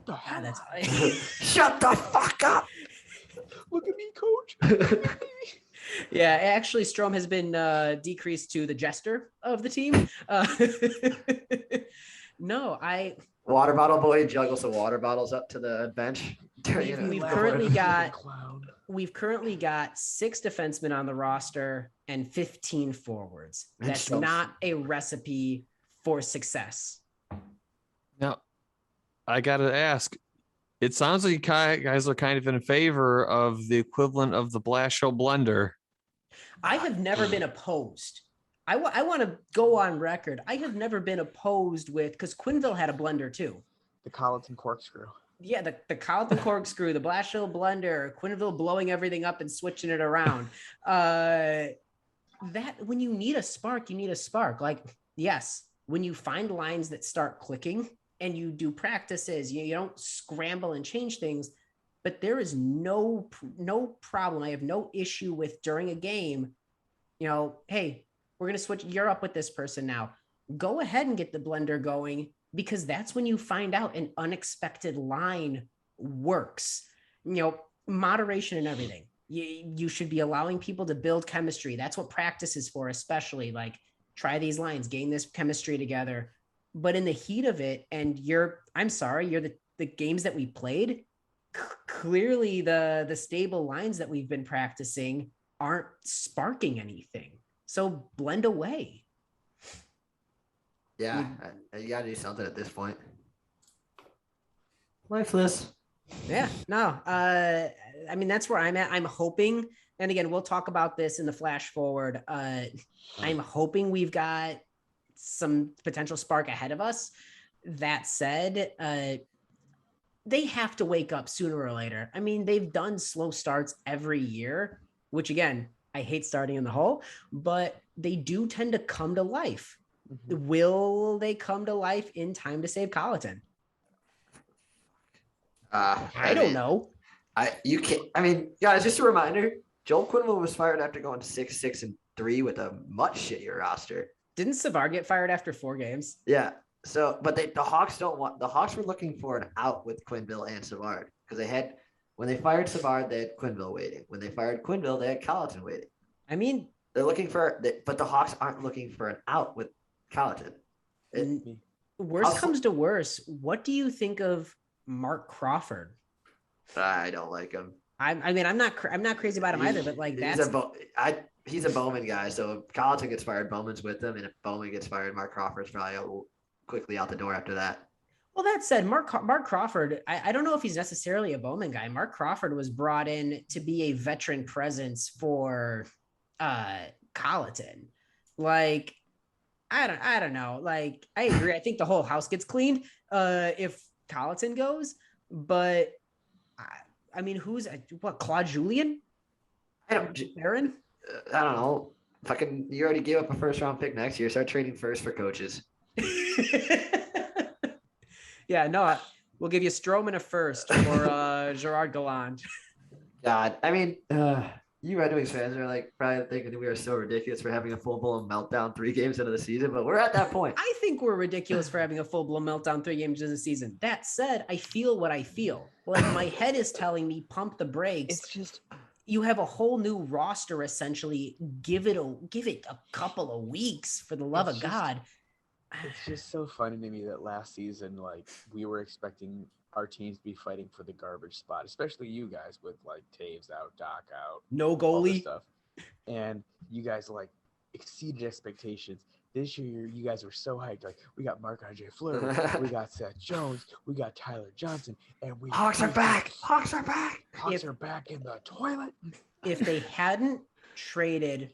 God, that's Shut the fuck up. Look at me, coach. Yeah, actually, Strome has been decreased to the jester of the team. Water bottle boy juggles the water bottles up to the bench. We've currently got 6 defensemen on the roster and 15 forwards. That's not a recipe for success. Now, I got to ask, it sounds like you guys are kind of in favor of the equivalent of the Blashill blender. I have never been opposed. I want to go on record. I have never been opposed with, because Quenneville had a blender too. The Colliton corkscrew. Yeah, the Colliton corkscrew, the Blashill blender, Quenneville blowing everything up and switching it around. That when you need a spark, you need a spark. Like, yes, when you find lines that start clicking and you do practices, you don't scramble and change things, but there is no problem. I have no issue with during a game, hey, we're going to switch. You're up with this person now. Go ahead and get the blender going, because that's when you find out an unexpected line works. Moderation and everything. You should be allowing people to build chemistry. That's what practice is for, especially like try these lines, gain this chemistry together. But in the heat of it, and you're the games that we played, clearly the stable lines that we've been practicing aren't sparking anything. So blend away. Yeah, you got to do something at this point. Lifeless. Yeah, no. I mean, that's where I'm at. I'm hoping, and again, we'll talk about this in the flash forward. I'm hoping we've got some potential spark ahead of us. That said, they have to wake up sooner or later. I mean, they've done slow starts every year, which again, I hate starting in the hole, but they do tend to come to life. Mm-hmm. Will they come to life in time to save Colliton? I don't know. You can't. I mean, guys, just a reminder: Joel Quenneville was fired after going 6-6-3 with a much shittier roster. Didn't Savard get fired after 4 games? Yeah. So, but the Hawks were looking for an out with Quenneville and Savard, because when they fired Savard, they had Quenneville waiting. When they fired Quenneville, they had Colliton waiting. I mean, they're looking but the Hawks aren't looking for an out with Colliton. Worst comes to worse, what do you think of Mark Crawford? I don't like him. I mean, I'm not crazy about him either, but like he's a Bowman guy. So if Colliton gets fired, Bowman's with him, and if Bowman gets fired, Mark Crawford's probably quickly out the door after that. Well, that said, Mark Crawford, I don't know if he's necessarily a Bowman guy. Mark Crawford was brought in to be a veteran presence for Colliton. Like, I don't know. Like, I agree. I think the whole house gets cleaned if Colliton goes, but I mean, Claude Julien? Aaron? I don't know. You already gave up a first round pick next year. Start trading first for coaches. Yeah, no, we'll give you Stroman a first for Gerard Galland. God, I mean, you Red Wings fans are probably thinking we are so ridiculous for having a full-blown meltdown 3 games into the season, but we're at that point. I think we're ridiculous for having a full-blown meltdown 3 games into the season. That said, I feel what I feel. Like, my head is telling me pump the brakes. It's just you have a whole new roster essentially. Give it a couple of weeks for the love of God. It's just so funny to me that last season, like, we were expecting our teams to be fighting for the garbage spot, especially you guys with like Taves out, Doc out, No all this goalie. stuff, and you guys like exceeded expectations. This year, you guys were so hyped. Like, we got Marc-Andre Fleury, we got Seth Jones, we got Tyler Johnson, and Hawks are back. Hawks are back. Hawks are back in the toilet. If they hadn't traded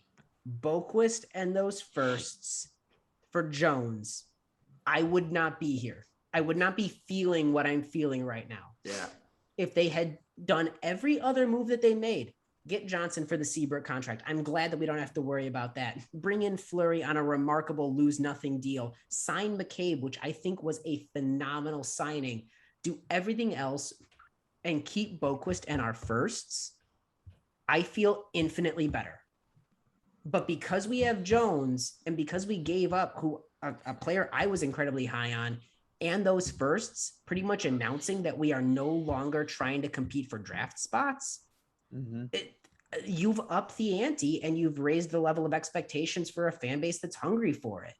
Boquist and those firsts for Jones, I would not be here. I would not be feeling what I'm feeling right now. Yeah. If they had done every other move that they made, get Johnson for the Seabrook contract. I'm glad that we don't have to worry about that. Bring in Fleury on a remarkable lose-nothing deal. Sign McCabe, which I think was a phenomenal signing. Do everything else and keep Boquist and our firsts. I feel infinitely better. But because we have Jones and because we gave up a player I was incredibly high on and those firsts, pretty much announcing that we are no longer trying to compete for draft spots, you've upped the ante and you've raised the level of expectations for a fan base that's hungry for it.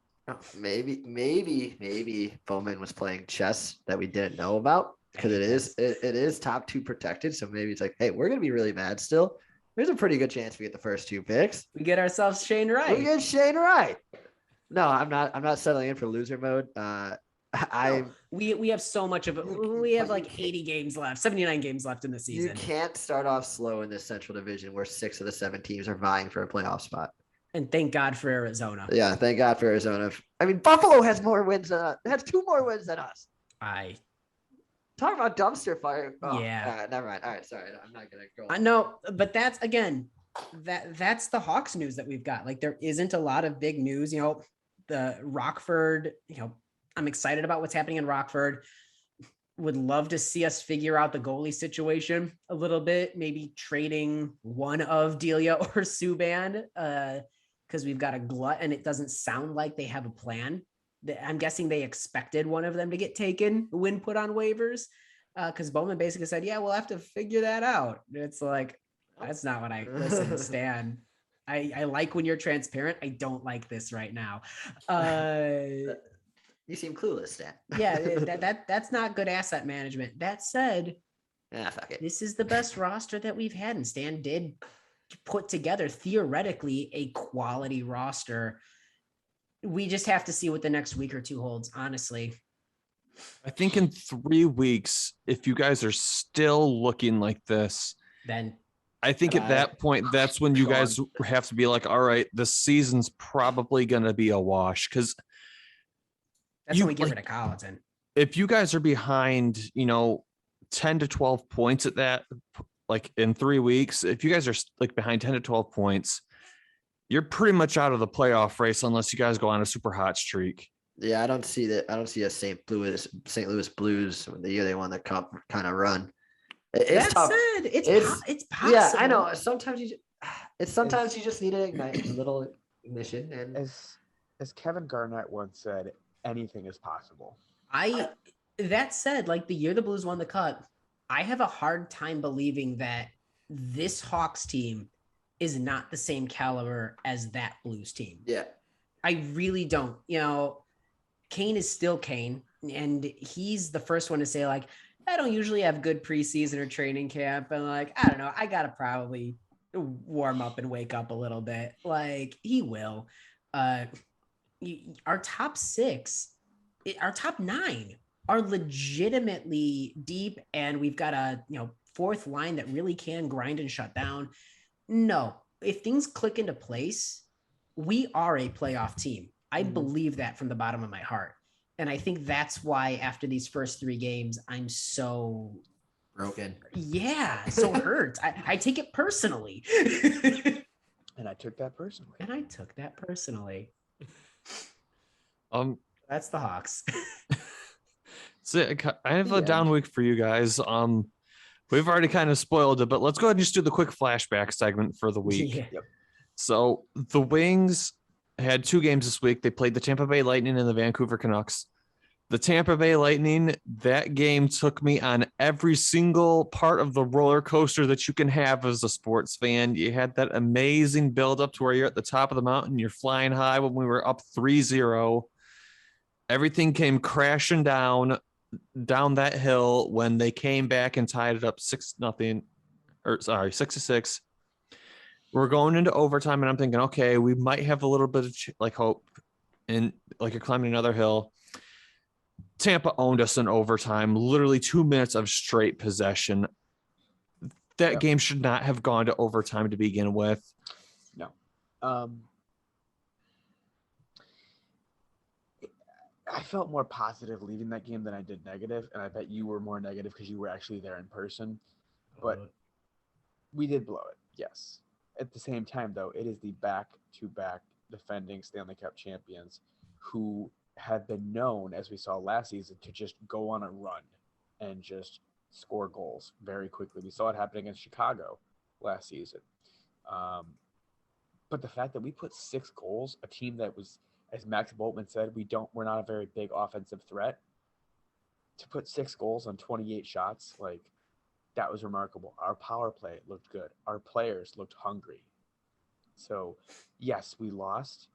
Maybe Bowman was playing chess that we didn't know about, because it is top 2 protected. So maybe it's like, hey, we're gonna be really bad still. There's a pretty good chance we get the first 2 picks. We get ourselves Shane Wright. We get Shane Wright. No, I'm not settling in for loser mode. We have so much of it. We have like 80 games left, 79 games left in the season. You can't start off slow in this Central Division where 6 of the 7 teams are vying for a playoff spot. And thank God for Arizona. Yeah, thank God for Arizona. I mean, Buffalo has more wins than us. It has 2 more wins than us. Talk about dumpster fire. Oh, yeah. Never mind. All right, sorry. I'm not gonna go. I know, but that's again, that's the Hawks news that we've got. Like, there isn't a lot of big news. You know, the Rockford. You know, I'm excited about what's happening in Rockford. Would love to see us figure out the goalie situation a little bit. Maybe trading one of Delia or Subban, because we've got a glut, and it doesn't sound like they have a plan. I'm guessing they expected one of them to get taken when put on waivers, because Bowman basically said, yeah, we'll have to figure that out. It's like, that's not what I listen, Stan. I like when you're transparent. I don't like this right now. You seem clueless, Stan. Yeah, that's not good asset management. That said, fuck it. This is the best roster that we've had, and Stan did put together theoretically a quality roster. We just have to see what the next week or 2 holds, honestly. I think in 3 weeks, if you guys are still looking like this, then I think at that point, that's when you guys have to be like, all right, the season's probably going to be a wash. Because that's when we get rid of Colliton. If you guys are behind, 10 to 12 points at that, like in 3 weeks, if you guys are like behind 10 to 12 points, you're pretty much out of the playoff race unless you guys go on a super hot streak. Yeah, I don't see that. I don't see a St. Louis Blues the year they won the cup kind of run. It's tough. It's possible. Yeah, I know. Sometimes you just need to ignite a little ignition. And as Kevin Garnett once said, anything is possible. That said, like the year the Blues won the cup, I have a hard time believing that this Hawks team is not the same caliber as that Blues team. Yeah. I really don't. Kane is still Kane, and he's the first one to say, like, I don't usually have good preseason or training camp, and like, I don't know, I gotta probably warm up and wake up a little bit. Like, he will. Our top 6, our top 9 are legitimately deep, and we've got a 4th line that really can grind and shut down. No, if things click into place, we are a playoff team. I believe that from the bottom of my heart. And I think that's why after these first 3 games, I'm so broken. Yeah, so hurt. I take it personally. And I took that personally. That's the Hawks. So I have a down week for you guys. We've already kind of spoiled it, but let's go ahead and just do the quick flashback segment for the week. Yeah. Yep. So the Wings had 2 games this week. They played the Tampa Bay Lightning and the Vancouver Canucks. The Tampa Bay Lightning, that game took me on every single part of the roller coaster that you can have as a sports fan. You had that amazing buildup to where you're at the top of the mountain, you're flying high when we were up 3-0. Everything came crashing down that hill when they came back and tied it up 6-6. We're going into overtime, and I'm thinking, okay, we might have a little bit of hope, and like you're climbing another hill. Tampa owned us in overtime, literally 2 minutes of straight possession. That game should not have gone to overtime to begin with. No. I felt more positive leaving that game than I did negative, and I bet you were more negative because you were actually there in person. But we did blow it, yes. At the same time, though, it is the back-to-back defending Stanley Cup champions who have been known, as we saw last season, to just go on a run and just score goals very quickly. We saw it happen against Chicago last season. But the fact that we put 6 goals, a team that was, as Max Boltman said, we're not a very big offensive threat. To put 6 goals on 28 shots, that was remarkable. Our power play looked good. Our players looked hungry. So, yes, we lost,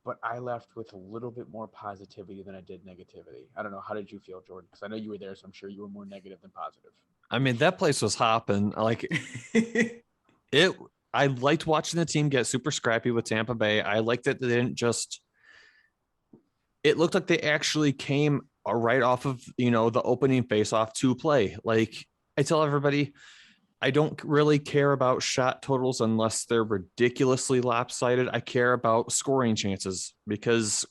but I left with a little bit more positivity than I did negativity. I don't know. How did you feel, Jordan? Because I know you were there, so I'm sure you were more negative than positive. I mean, that place was hopping. I liked watching the team get super scrappy with Tampa Bay. I liked that they didn't just – it looked like they actually came right off of, the opening face-off to play. I tell everybody, I don't really care about shot totals unless they're ridiculously lopsided. I care about scoring chances because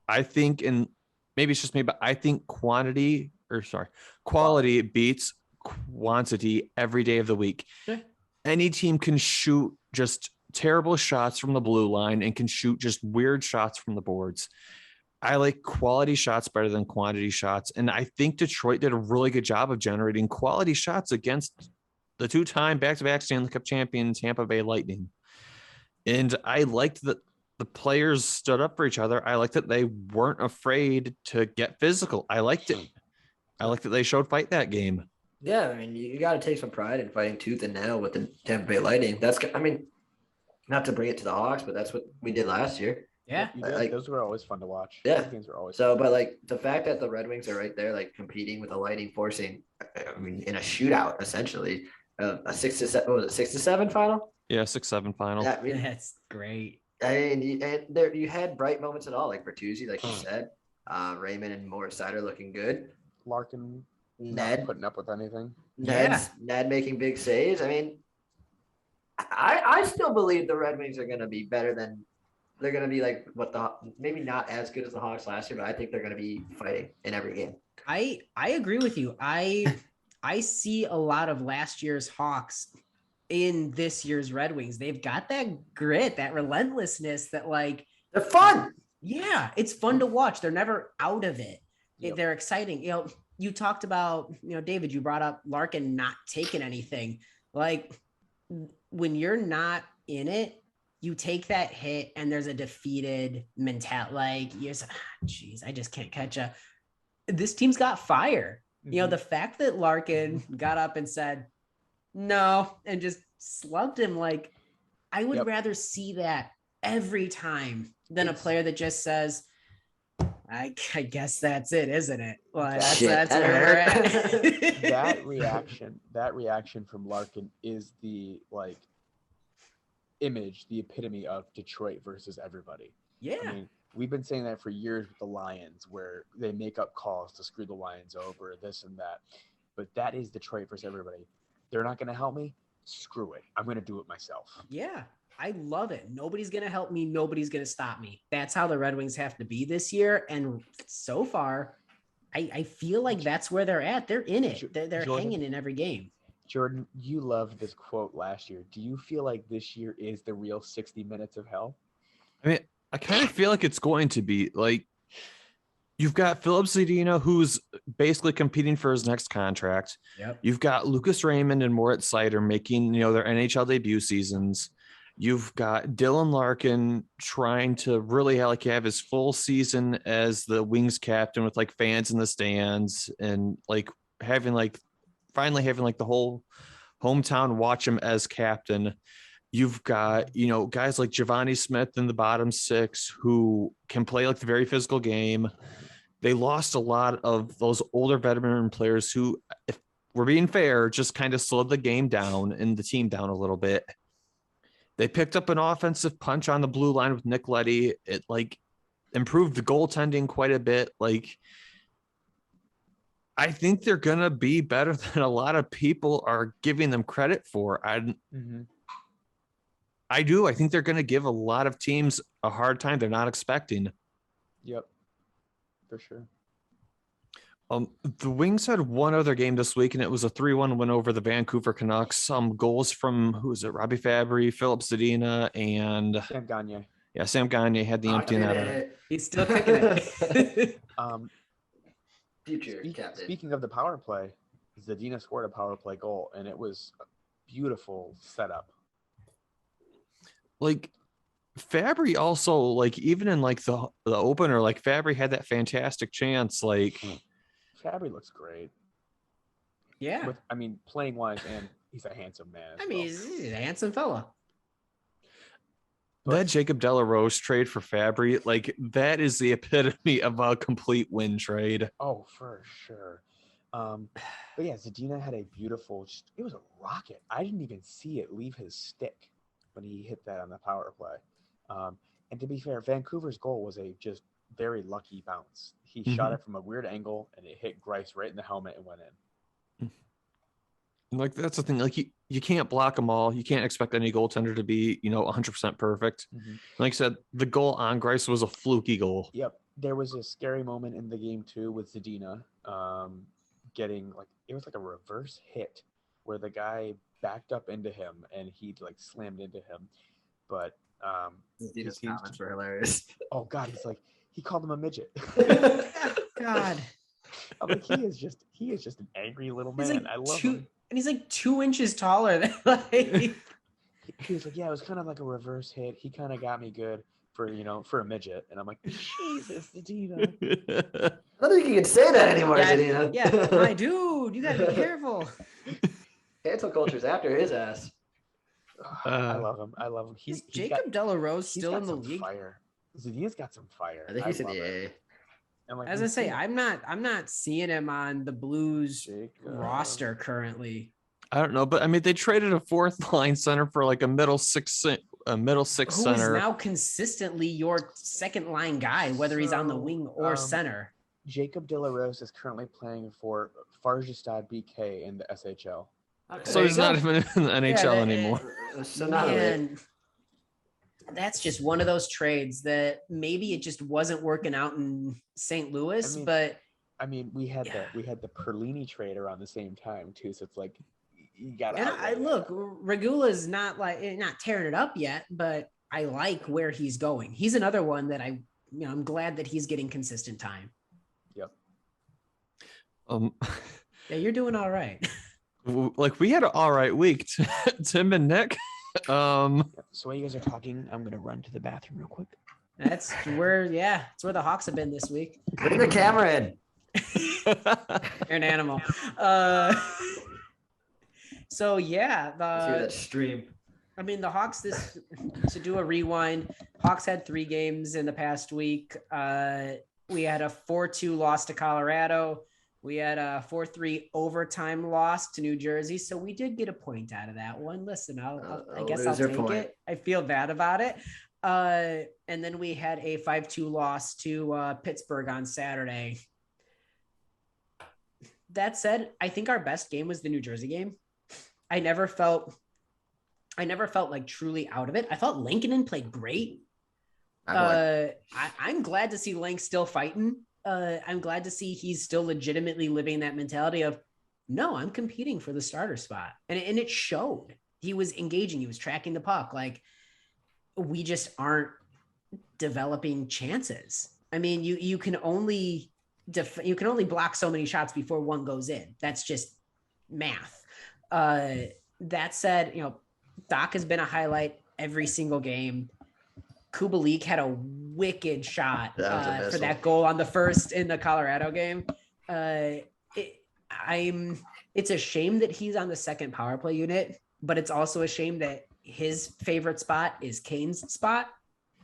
I think, and maybe it's just me, but I think quality beats quantity every day of the week. Yeah. Any team can shoot just terrible shots from the blue line and can shoot just weird shots from the boards. I like quality shots better than quantity shots. And I think Detroit did a really good job of generating quality shots against the 2-time back-to-back Stanley Cup champion Tampa Bay Lightning. And I liked that the players stood up for each other. I liked that they weren't afraid to get physical. I liked it. I liked that they showed fight that game. Yeah, I mean, you got to take some pride in fighting tooth and nail with the Tampa Bay Lightning. Not to bring it to the Hawks, but that's what we did last year. Yeah. Those were always fun to watch. Yeah. Those games were always fun. But the fact that the Red Wings are right there, competing with the Lightning, forcing, in a shootout, essentially, a 6-7 final? Yeah, 6-7 final. Yeah, That's great. You had bright moments at all, like Bertuzzi, like you said, Raymond and Moritz Seider looking good. Larkin, Ned not putting up with anything. Ned making big saves. I mean, I still believe the Red Wings are going to be better than. They're going to be maybe not as good as the Hawks last year, but I think they're going to be fighting in every game. I agree with you. I see a lot of last year's Hawks in this year's Red Wings. They've got that grit, that relentlessness that they're fun. Yeah, it's fun to watch. They're never out of it. Yep. They're exciting. You talked about, David, you brought up Larkin not taking anything. When you're not in it, you take that hit and there's a defeated mentality. You're just, geez, I just can't catch up. This team's got fire. Mm-hmm. The fact that Larkin got up and said no and just slugged him, I would rather see that every time than a player that just says, I guess that's it, isn't it? That's where we're at. that reaction from Larkin is the image, the epitome of Detroit versus everybody. Yeah. I mean, we've been saying that for years with the Lions, where they make up calls to screw the Lions over, this and that. But that is Detroit versus everybody. They're not going to help me. Screw it. I'm going to do it myself. Yeah. I love it. Nobody's going to help me. Nobody's going to stop me. That's how the Red Wings have to be this year. And so far, I feel like that's where they're at. They're in it. They're hanging in every game. Jordan, you loved this quote last year. Do you feel like this year is the real 60 minutes of hell? I mean, I kind of feel like it's going to be. You've got Philip Zadina, who's basically competing for his next contract. Yep. You've got Lucas Raymond and Moritz Seider making, their NHL debut seasons. You've got Dylan Larkin trying to really have his full season as the Wings captain with like fans in the stands and like finally having like the whole hometown watch him as captain. You've got, guys like Giovanni Smith in the bottom six who can play like the very physical game. They lost a lot of those older veteran players who, if we're being fair, just kind of slowed the game down and the team down a little bit. They picked up an offensive punch on the blue line with Nick Leddy. It like improved the goaltending quite a bit. Like, I think they're going to be better than a lot of people are giving them credit for. I do. I think they're going to give a lot of teams a hard time they're not expecting. Yep, for sure. The Wings had one other game this week, and it was a 3-1 win over the Vancouver Canucks. Goals from, who is it? Robbie Fabry, Philip Zadina, and Sam Gagne. Yeah, Sam Gagne had the empty netter. He's still kicking it. Future captain. Speaking of the power play, Zadina scored a power play goal, and it was a beautiful setup. Like, Fabry also, like, even in like the opener, like Fabry had that fantastic chance. Like, Fabry looks great. Yeah. Playing wise, and he's a handsome man. He's a handsome fella. That Jacob Delarose trade for Fabry, like, that is the epitome of a complete win trade. Oh, for sure. But yeah, Zadina had a beautiful, it was a rocket. I didn't even see it leave his stick when he hit that on the power play. And to be fair, Vancouver's goal was a just very lucky bounce. He shot it from a weird angle, and it hit Grice right in the helmet and went in. Like, that's the thing. Like, you can't block them all. You can't expect any goaltender to be, 100% perfect. Like I said, the goal on Grice was a fluky goal. Yep. There was a scary moment in the game, too, with Zadina getting, like, it was like a reverse hit where the guy backed up into him, and he, like, slammed into him. But Zadina's comments were hilarious. Oh, God, he called him a midget. God. I'm like, he is just an angry little man. Like I love him. And he's like 2 inches taller than like. He was like, yeah, it was kind of like a reverse hit. He kind of got me good for a midget. And I'm like, Jesus, Zadina. I don't think you can say that anymore, Zadina. Yeah, my dude, you gotta be careful. Cancel culture's after his ass. I love him. Is Jacob Delarose still in the league? Fire. Zadina's got some fire. I think he's in the A. And like, as I say, I'm not seeing him on the Blues roster currently. I don't know, but they traded a fourth line center for like a middle six center. Who is now consistently your second line guy, whether he's on the wing or center. Jacob Delarose is currently playing for Farjestad BK in the SHL. Okay, So he's not even in the NHL anymore. So not really. That's just one of those trades that maybe it just wasn't working out in St. Louis, but we had the Perlini trade around the same time too. So it's like you got to look. Regula's not tearing it up yet, but I like where he's going. He's another one that I'm glad that he's getting consistent time. Yep. Yeah, you're doing all right. Like, we had an all right week. Tim and Nick. So while you guys are talking, I'm gonna run to the bathroom real quick. That's where the Hawks have been this week. Bring the camera in. You're an animal. So yeah, see that stream. The Hawks, to do a rewind, Hawks had 3 games in the past week. We had a 4-2 loss to Colorado. We had a 4-3 overtime loss to New Jersey. So we did get a point out of that one. Listen, I guess I'll take it. I feel bad about it. And then we had a 5-2 loss to Pittsburgh on Saturday. That said, I think our best game was the New Jersey game. I never felt like truly out of it. I thought Lankinen played great. I'm glad to see Lank still fighting. I'm glad to see he's still legitimately living that mentality of, no, I'm competing for the starter spot. And it showed. He was engaging. He was tracking the puck. Like, we just aren't developing chances. You can only block so many shots before one goes in. That's just math. That said, Doc has been a highlight. every single game. Kubalik had a wicked shot for that missile. goal on the first in the Colorado game. It's a shame that he's on the second power play unit, but it's also a shame that his favorite spot is Kane's spot.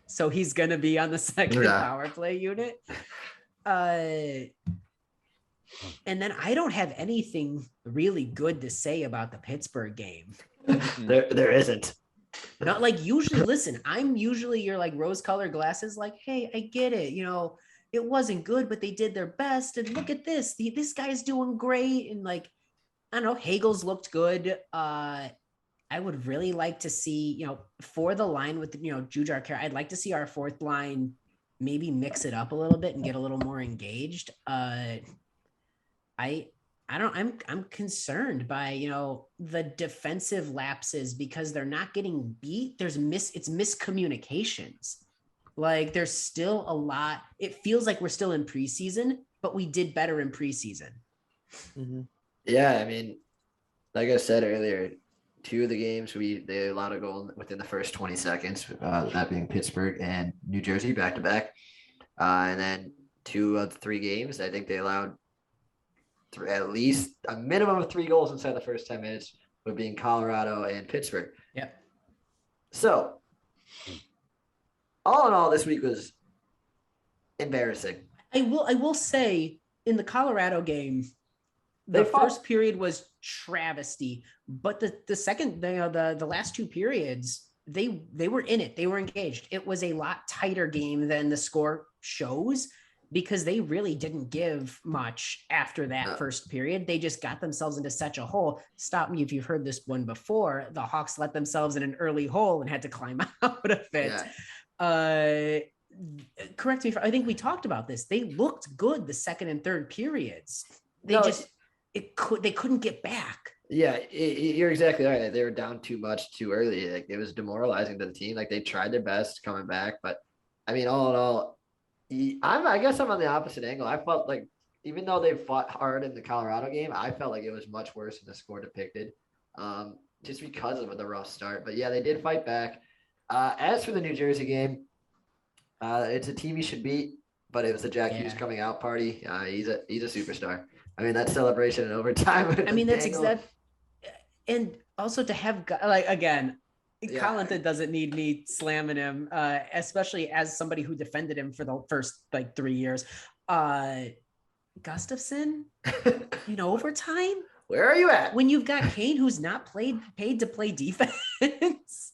So he's going to be on the second power play unit. And then I don't have anything really good to say about the Pittsburgh game. There isn't. Not like usually, listen, I'm usually your like rose colored glasses. Like, hey, I get it. You know, it wasn't good, but they did their best. And look at this. This guy's doing great. And like, I don't know, Hagel's looked good. I would really like to see, you know, for the line with, you know, Jujar Care, I'd like to see our fourth line maybe mix it up a little bit and get a little more engaged. I'm concerned by, you know, the defensive lapses because they're not getting beat. It's miscommunications. Like there's still a lot. It feels like we're still in preseason, but we did better in preseason. Mm-hmm. Yeah, I mean, like I said earlier, 2 of the games they allowed a goal within the first 20 seconds, that being Pittsburgh and New Jersey back to back. And then 2 of the 3 games, I think they allowed at least a minimum of 3 goals inside the first 10 minutes, with being Colorado and Pittsburgh. Yeah. So, all in all, this week was embarrassing. I will say in the Colorado game, the first period was travesty, but the second, the last 2 periods, they were in it. They were engaged. It was a lot tighter game than the score shows because they really didn't give much after that first period. They just got themselves into such a hole. Stop me if you've heard this one before. The Hawks let themselves in an early hole and had to climb out of it. Yeah. Correct me if I think we talked about this. They looked good the second and third periods. They couldn't get back. Yeah, you're exactly right. They were down too much too early. Like it was demoralizing to the team. Like they tried their best coming back, but I mean, all in all, I guess I'm on the opposite angle. I felt like even though they fought hard in the Colorado game, I felt like it was much worse than the score depicted, just because of the rough start. But yeah, they did fight back. As for the New Jersey game, it's a team you should beat, but it was the Jack Hughes coming out party. He's a superstar. I mean, that celebration in overtime. I mean, that's exact. And also to have like again. Colliton doesn't need me slamming him, especially as somebody who defended him for the first like 3 years. Gustafson in overtime. Where are you at? When you've got Kane, who's not paid to play defense,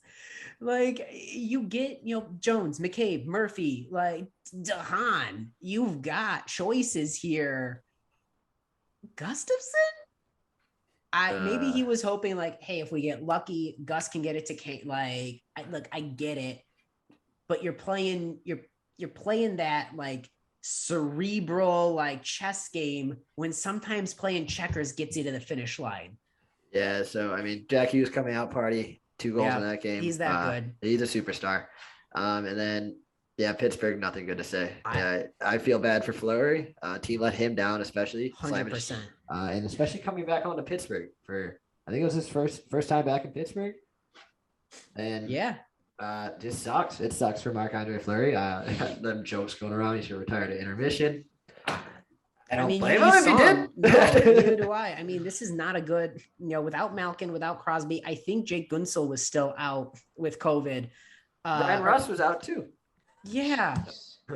like you get, you know, Jones, McCabe, Murphy, like DeHaan. You've got choices here. Gustafson. Maybe he was hoping like, hey, if we get lucky, Gus can get it to Kane. Like, I get it, but you're playing that like cerebral like chess game when sometimes playing checkers gets you to the finish line. Yeah. So I mean, Jack Hughes coming out party, 2 goals in that game. He's that good. He's a superstar. And then Pittsburgh, nothing good to say. I feel bad for Fleury. Team let him down, especially 100%. And especially coming back on to Pittsburgh for, I think it was his first time back in Pittsburgh. And just sucks. It sucks for Marc-Andre Fleury. Them jokes going around. He should retire to intermission. I don't blame him if he did. No, neither do I. I mean, this is not a good, you know, without Malkin, without Crosby. I think Jake Gunsel was still out with COVID. Ryan Russ was out too. Yeah.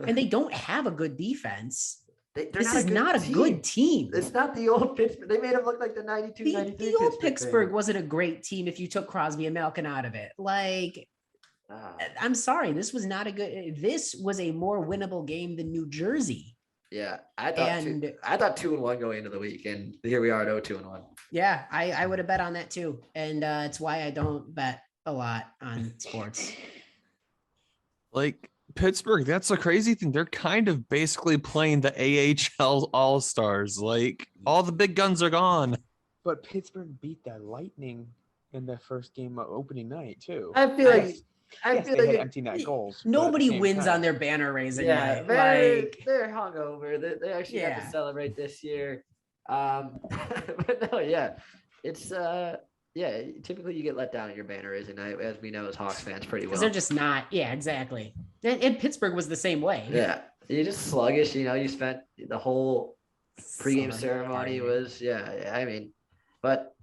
And they don't have a good defense. This is not a good team. It's not the old Pittsburgh. They made him look like the 92, 93 The old Pittsburgh wasn't a great team if you took Crosby and Malkin out of it. Like, I'm sorry. This was not a good – this was a more winnable game than New Jersey. Yeah. I thought 2-1 going into the week, and here we are at 2-1. Yeah, I would have bet on that too. And it's why I don't bet a lot on sports. Like – Pittsburgh, that's the crazy thing. They're kind of basically playing the AHL All-Stars. Like all the big guns are gone. But Pittsburgh beat the Lightning in the first game of opening night too. I feel like they had empty net goals. Nobody wins on their banner raising night. They're hungover. They actually have to celebrate this year. But no, it's Yeah, typically you get let down at your banner raising night, as we know as Hawks fans pretty well. Because they're just not. Yeah, exactly. And Pittsburgh was the same way. Yeah, you're just sluggish. You spent the whole pregame ceremony was I mean, but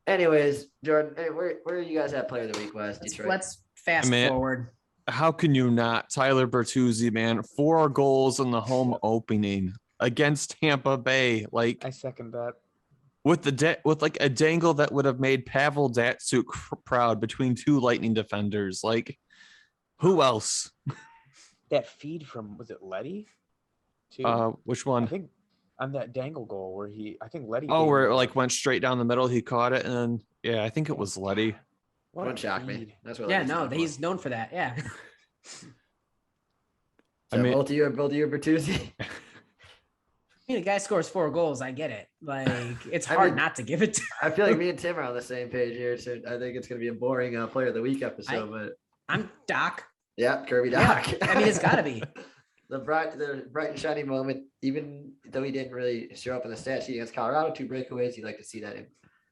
anyways, Jordan, hey, where are you guys at player of the week wise? Detroit. Let's fast forward. How can you not? Tyler Bertuzzi, man, 4 goals in the home opening against Tampa Bay. Like, I second that. with like a dangle that would have made Pavel Datsyuk proud between 2 Lightning defenders. Like, who else? That feed from, was it Letty? Too? Which one? I think on that dangle goal where I think Letty. Oh, where it like went straight down the middle. He caught it, and then I think it was Letty. Don't shock me. That's what. Yeah, no, he's known for that. Yeah. So I mean, both of you Bertuzzi. I mean, a guy scores 4 goals. I get it. Like, it's hard not to give it to him. I feel like me and Tim are on the same page here. So I think it's going to be a boring player of the week episode. But I'm Doc. Yeah, Kirby Doc. Yeah, I mean, it's got to be. The bright and shiny moment, even though he didn't really show up in the stat sheet against Colorado, 2 breakaways. You'd like to see that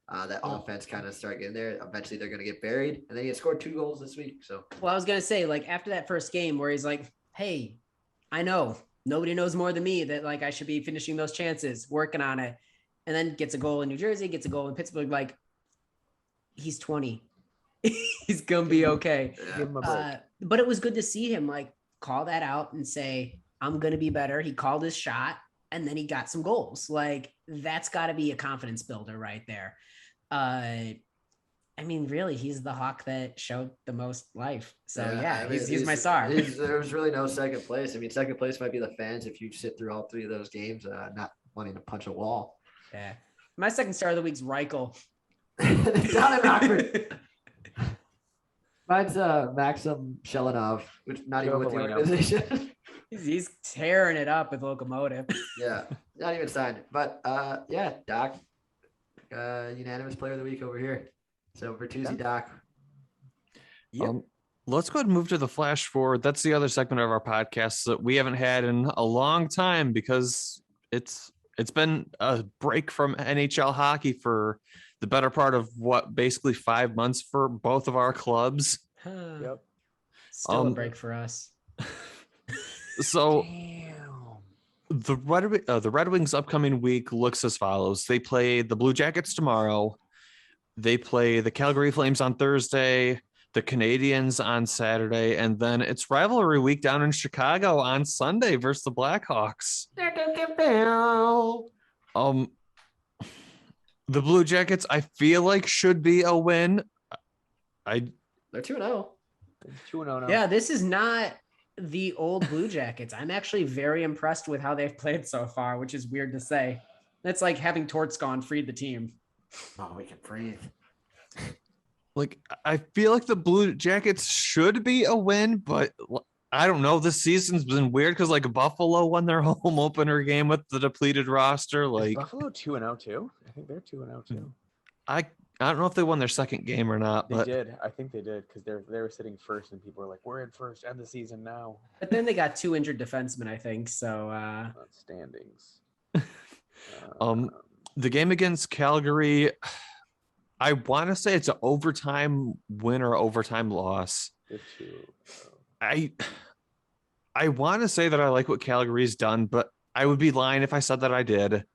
that offense kind of start getting there. Eventually, they're going to get buried. And then he had scored 2 goals this week. So, well, I was going to say, like, after that first game where he's like, hey, I know nobody knows more than me that, like, I should be finishing those chances, working on it. And then gets a goal in New Jersey, gets a goal in Pittsburgh. Like, he's 20. He's going to be okay. Give him a break. But it was good to see him, like, call that out and say, I'm going to be better. He called his shot, and then he got some goals. Like, that's got to be a confidence builder right there. I mean, really, he's the Hawk that showed the most life. So, I mean, he's my star. There's really no second place. I mean, second place might be the fans if you sit through all 3 of those games, not wanting to punch a wall. Yeah. My second star of the week's Reichel. Down in Rockford. Mine's Maxim Shelanov, which not even with the organization. He's tearing it up with Locomotive. Yeah, not even signed. But Doc, unanimous player of the week over here. So Bertuzzi, Doc. Yep. Let's go ahead and move to the flash forward. That's the other segment of our podcast that we haven't had in a long time because it's been a break from NHL hockey for the better part of basically 5 months for both of our clubs. Yep. Still a break for us. So the Red Wings upcoming week looks as follows. They play the Blue Jackets tomorrow. They play the Calgary Flames on Thursday, the Canadiens on Saturday, and then it's rivalry week down in Chicago on Sunday versus the Blackhawks. The Blue Jackets, I feel like should be a win. They're 2-0. 2-0 now. Yeah, this is not the old Blue Jackets. I'm actually very impressed with how they've played so far, which is weird to say. That's like having Torts gone freed the team. Oh, we can breathe. Like, I feel like the Blue Jackets should be a win, but I don't know. This season's been weird because like Buffalo won their home opener game with the depleted roster. Like, is Buffalo 2-0 too? I think they're 2-0 too. I don't know if they won their second game or not. They did. I think they did because they were sitting first, and people were like, "We're in first, end the season now." But then they got 2 injured defensemen, I think. So standings. The game against Calgary, I want to say it's an overtime win or overtime loss. I want to say that I like what Calgary's done, but I would be lying if I said that I did.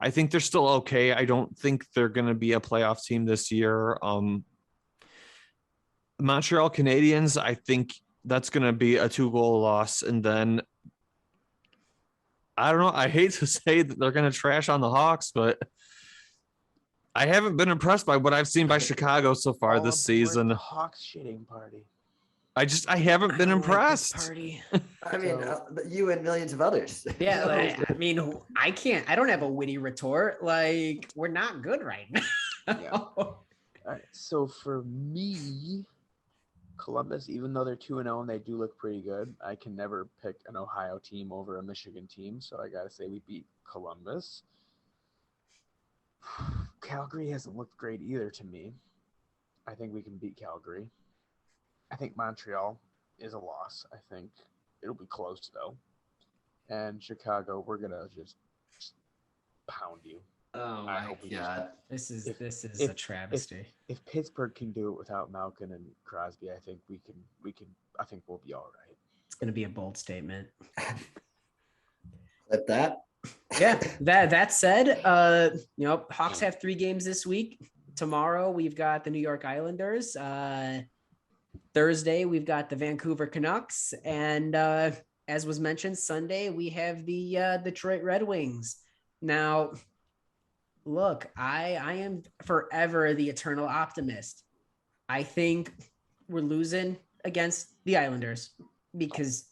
I think they're still okay. I don't think they're going to be a playoff team this year. Montreal Canadiens, I think that's going to be a 2-goal loss. And then I don't know. I hate to say that they're going to trash on the Hawks, but I haven't been impressed by what I've seen by Chicago so far this season. Hawks shitting party. I haven't been impressed. Party. I mean, you and millions of others. Yeah, I mean, I don't have a witty retort. Like, we're not good right now. Yeah. All right. So for me, Columbus, even though they're 2-0 and they do look pretty good, I can never pick an Ohio team over a Michigan team. So I got to say we beat Columbus. Calgary hasn't looked great either to me. I think we can beat Calgary. I think Montreal is a loss. I think it'll be close though. And Chicago, we're going to just pound you. Oh I my hope we just- god. This is if- a travesty. If Pittsburgh can do it without Malkin and Crosby, I think we can. I think we'll be all right. It's going to be a bold statement. Clip that. Yeah. That said, Hawks have 3 games this week. Tomorrow we've got the New York Islanders. Thursday we've got the Vancouver Canucks, and as was mentioned, Sunday we have the Detroit Red Wings. Now, look, I am forever the eternal optimist. I think we're losing against the Islanders because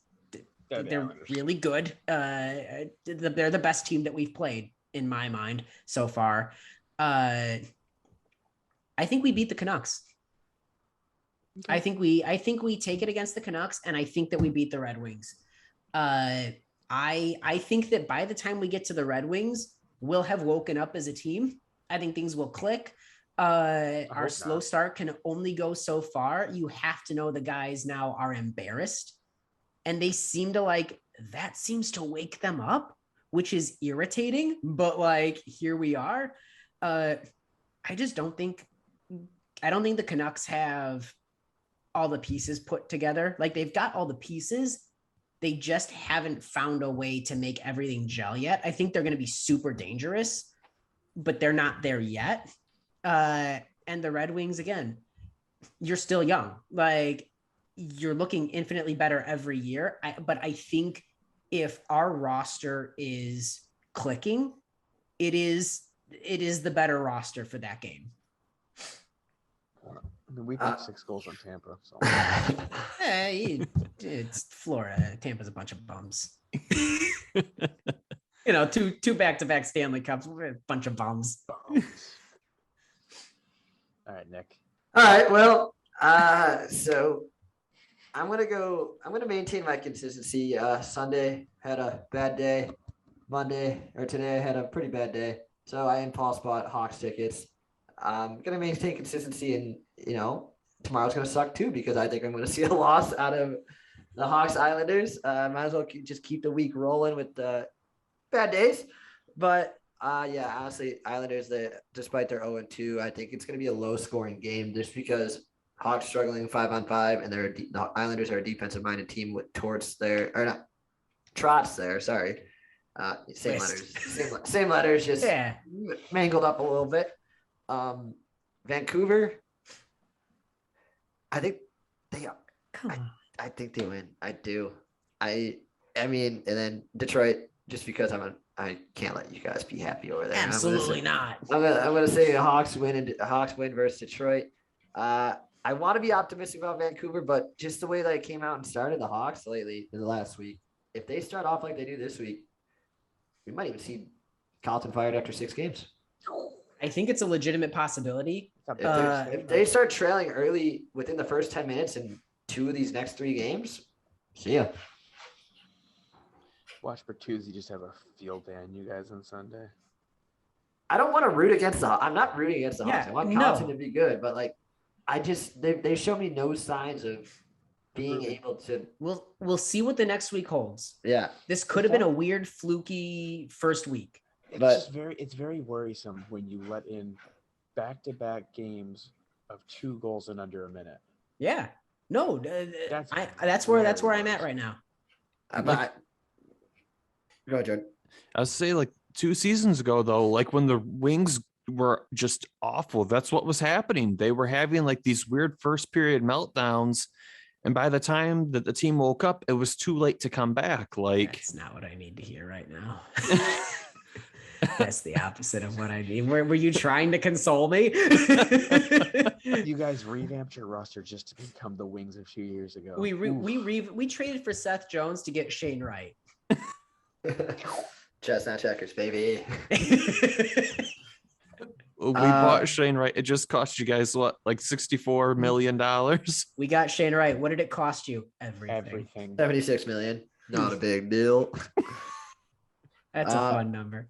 Yeah, the they're Islanders. really good. They're the best team that we've played in my mind so far. I think we beat the Canucks. Okay. I think we take it against the Canucks, and I think that we beat the Red Wings. I think that by the time we get to the Red Wings, we'll have woken up as a team. I think things will click. Our hope slow not. start can only go so far. You have to know the guys now are embarrassed, and they seem to that seems to wake them up, which is irritating. But here we are. I don't think the Canucks have all the pieces put together. They've got all the pieces. They just haven't found a way to make everything gel yet. I think they're going to be super dangerous, but they're not there yet. And the Red Wings, again, you're still young. You're looking infinitely better every year. But I think if our roster is clicking, it is the better roster for that game. I mean, we've got 6 goals on Tampa. So. It's Florida. Tampa's a bunch of bums. Two back-to-back Stanley Cups, a bunch of bums. All right, Nick. All right. Well, so I'm gonna maintain my consistency. Sunday had a bad day. Today I had a pretty bad day. So I and Paul spot Hawks tickets. I'm gonna maintain consistency, and tomorrow's gonna suck too because I think I'm gonna see a loss out of the Hawks Islanders. Might as well just keep the week rolling with the bad days. But honestly, Islanders, despite their 0-2, I think it's gonna be a low scoring game just because Hawks struggling 5-on-5, and the Islanders are a defensive minded team with Trots there. Sorry. Same letters. Same letters, just mangled up a little bit. Vancouver, I think they are. Come on. I think they win. I do. I mean, and then Detroit, just because I can't let you guys be happy over there. Absolutely not. I'm gonna say Hawks win versus Detroit. I want to be optimistic about Vancouver, but just the way that it came out and started the Hawks lately in the last week, if they start off like they do this week, we might even see Colliton fired after 6 games. I think it's a legitimate possibility. If they start trailing early within the first 10 minutes in 2 of these next 3 games, see ya. Watch Bertuzzi just have a field day on you guys on Sunday. I don't want to root against I'm not rooting against the Hawks. I want Colliton to be good, but they show me no signs of being able to. We'll see what the next week holds. Yeah, this could have been a weird, fluky first week. It's very worrisome when you let in back-to-back games of 2 goals in under a minute. Yeah, no, that's where I'm at right now. Go ahead, Jordan. I would say 2 seasons ago though, when the Wings were just awful, that's what was happening. They were having these weird first period meltdowns, and by the time that the team woke up, it was too late to come back. That's not what I need to hear right now. That's the opposite of what I mean. Were you trying to console me? You guys revamped your roster just to become the Wings a few years ago. We traded for Seth Jones to get Shane Wright. Chestnut checkers, baby. We bought Shane Wright. It just cost you guys what, $64 million? We got Shane Wright. What did it cost you? Everything. 76 million. Not a big deal. That's a fun number.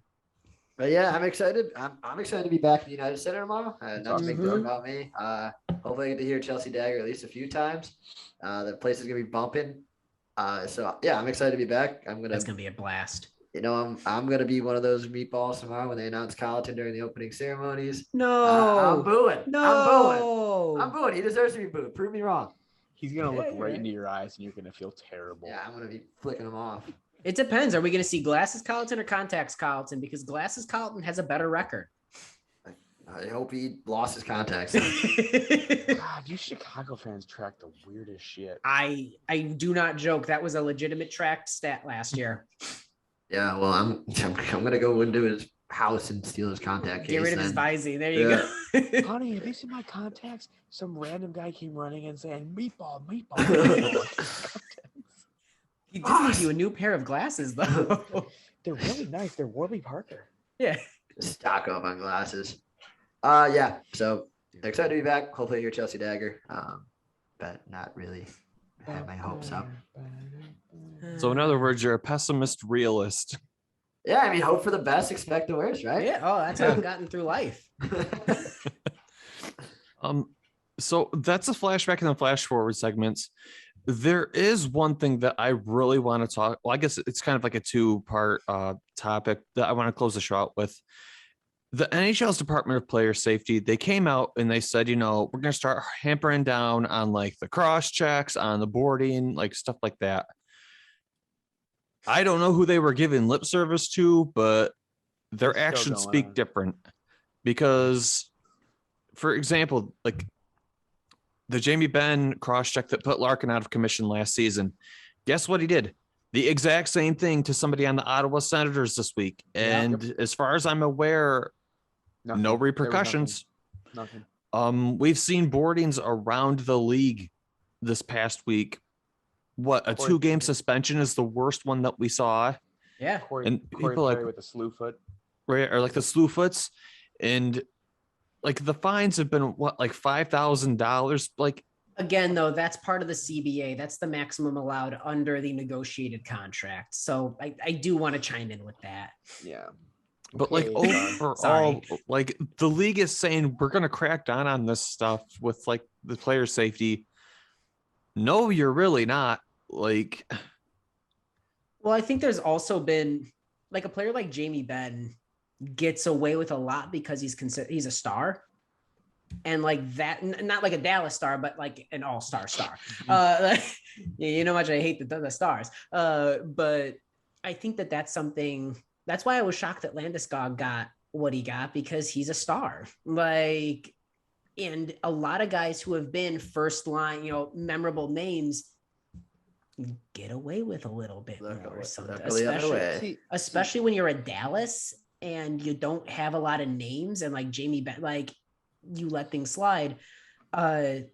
But yeah, I'm excited. I'm excited to be back in the United Center tomorrow. Not a big deal about me. Hopefully I get to hear Chelsea Dagger at least a few times. The place is gonna be bumping. So yeah, I'm excited to be back. That's gonna be a blast. I'm gonna be one of those meatballs tomorrow when they announce Colliton during the opening ceremonies. No, I'm booing. no, I'm booing. He deserves to be booed. Prove me wrong. He's gonna look you're right right. into your eyes, and you're gonna feel terrible. Yeah, I'm gonna be flicking him off. It depends. Are we going to see Glasses Colliton or Contacts Colliton? Because Glasses Colliton has a better record. I hope he lost his contacts. God, you Chicago fans track the weirdest shit. I do not joke. That was a legitimate tracked stat last year. Yeah, well, I'm gonna go into his house and steal his contact case. Get rid of his then. Visine. There you go. Honey, have you seen my contacts? Some random guy came running and saying, meatball, meatball, meatball. He did give you a new pair of glasses, though. They're really nice. They're Warby Parker. Yeah. Stock up on glasses. Yeah. So excited to be back. Hopefully your Chelsea dagger. But not really have my hopes up. So in other words, you're a pessimist realist. Yeah, I mean, hope for the best, expect the worst, right? Yeah. Oh, that's how I've gotten through life. So that's a flashback and the flash forward segments. There is one thing that I really want to talk. Well, I guess it's kind of like a two-part topic that I want to close the show out with. The NHL's Department of Player Safety, they came out and they said, we're going to start hampering down on like the cross checks, on the boarding, like stuff like that. I don't know who they were giving lip service to, but their actions speak different. Because, for example, like the Jamie Benn cross check that put Larkin out of commission last season, guess what he did? The exact same thing to somebody on the Ottawa Senators this week. And as far as I'm aware, no repercussions. Nothing. We've seen boardings around the league this past week. What, a 2-game suspension is the worst one that we saw. Yeah. Corey people like with the slew foot. Right, or like the slew foots. And like the fines have been what, like $5,000? Like, again, though, that's part of the CBA. That's the maximum allowed under the negotiated contract. So I do want to chime in with that. Yeah. But like overall, like the league is saying we're going to crack down on this stuff with like the player safety. No, you're really not. Like, well, I think there's also been like a player like Jamie Benn gets away with a lot because he's a star. And like that, not like a Dallas star, but like an all-star star. You know how much I hate the stars. But I think that's something. That's why I was shocked that Landeskog got what he got, because he's a star. Like, and a lot of guys who have been first line, memorable names get away with a little bit more. Especially when you're a Dallas and you don't have a lot of names, and like Jamie Benn, like you let things slide. But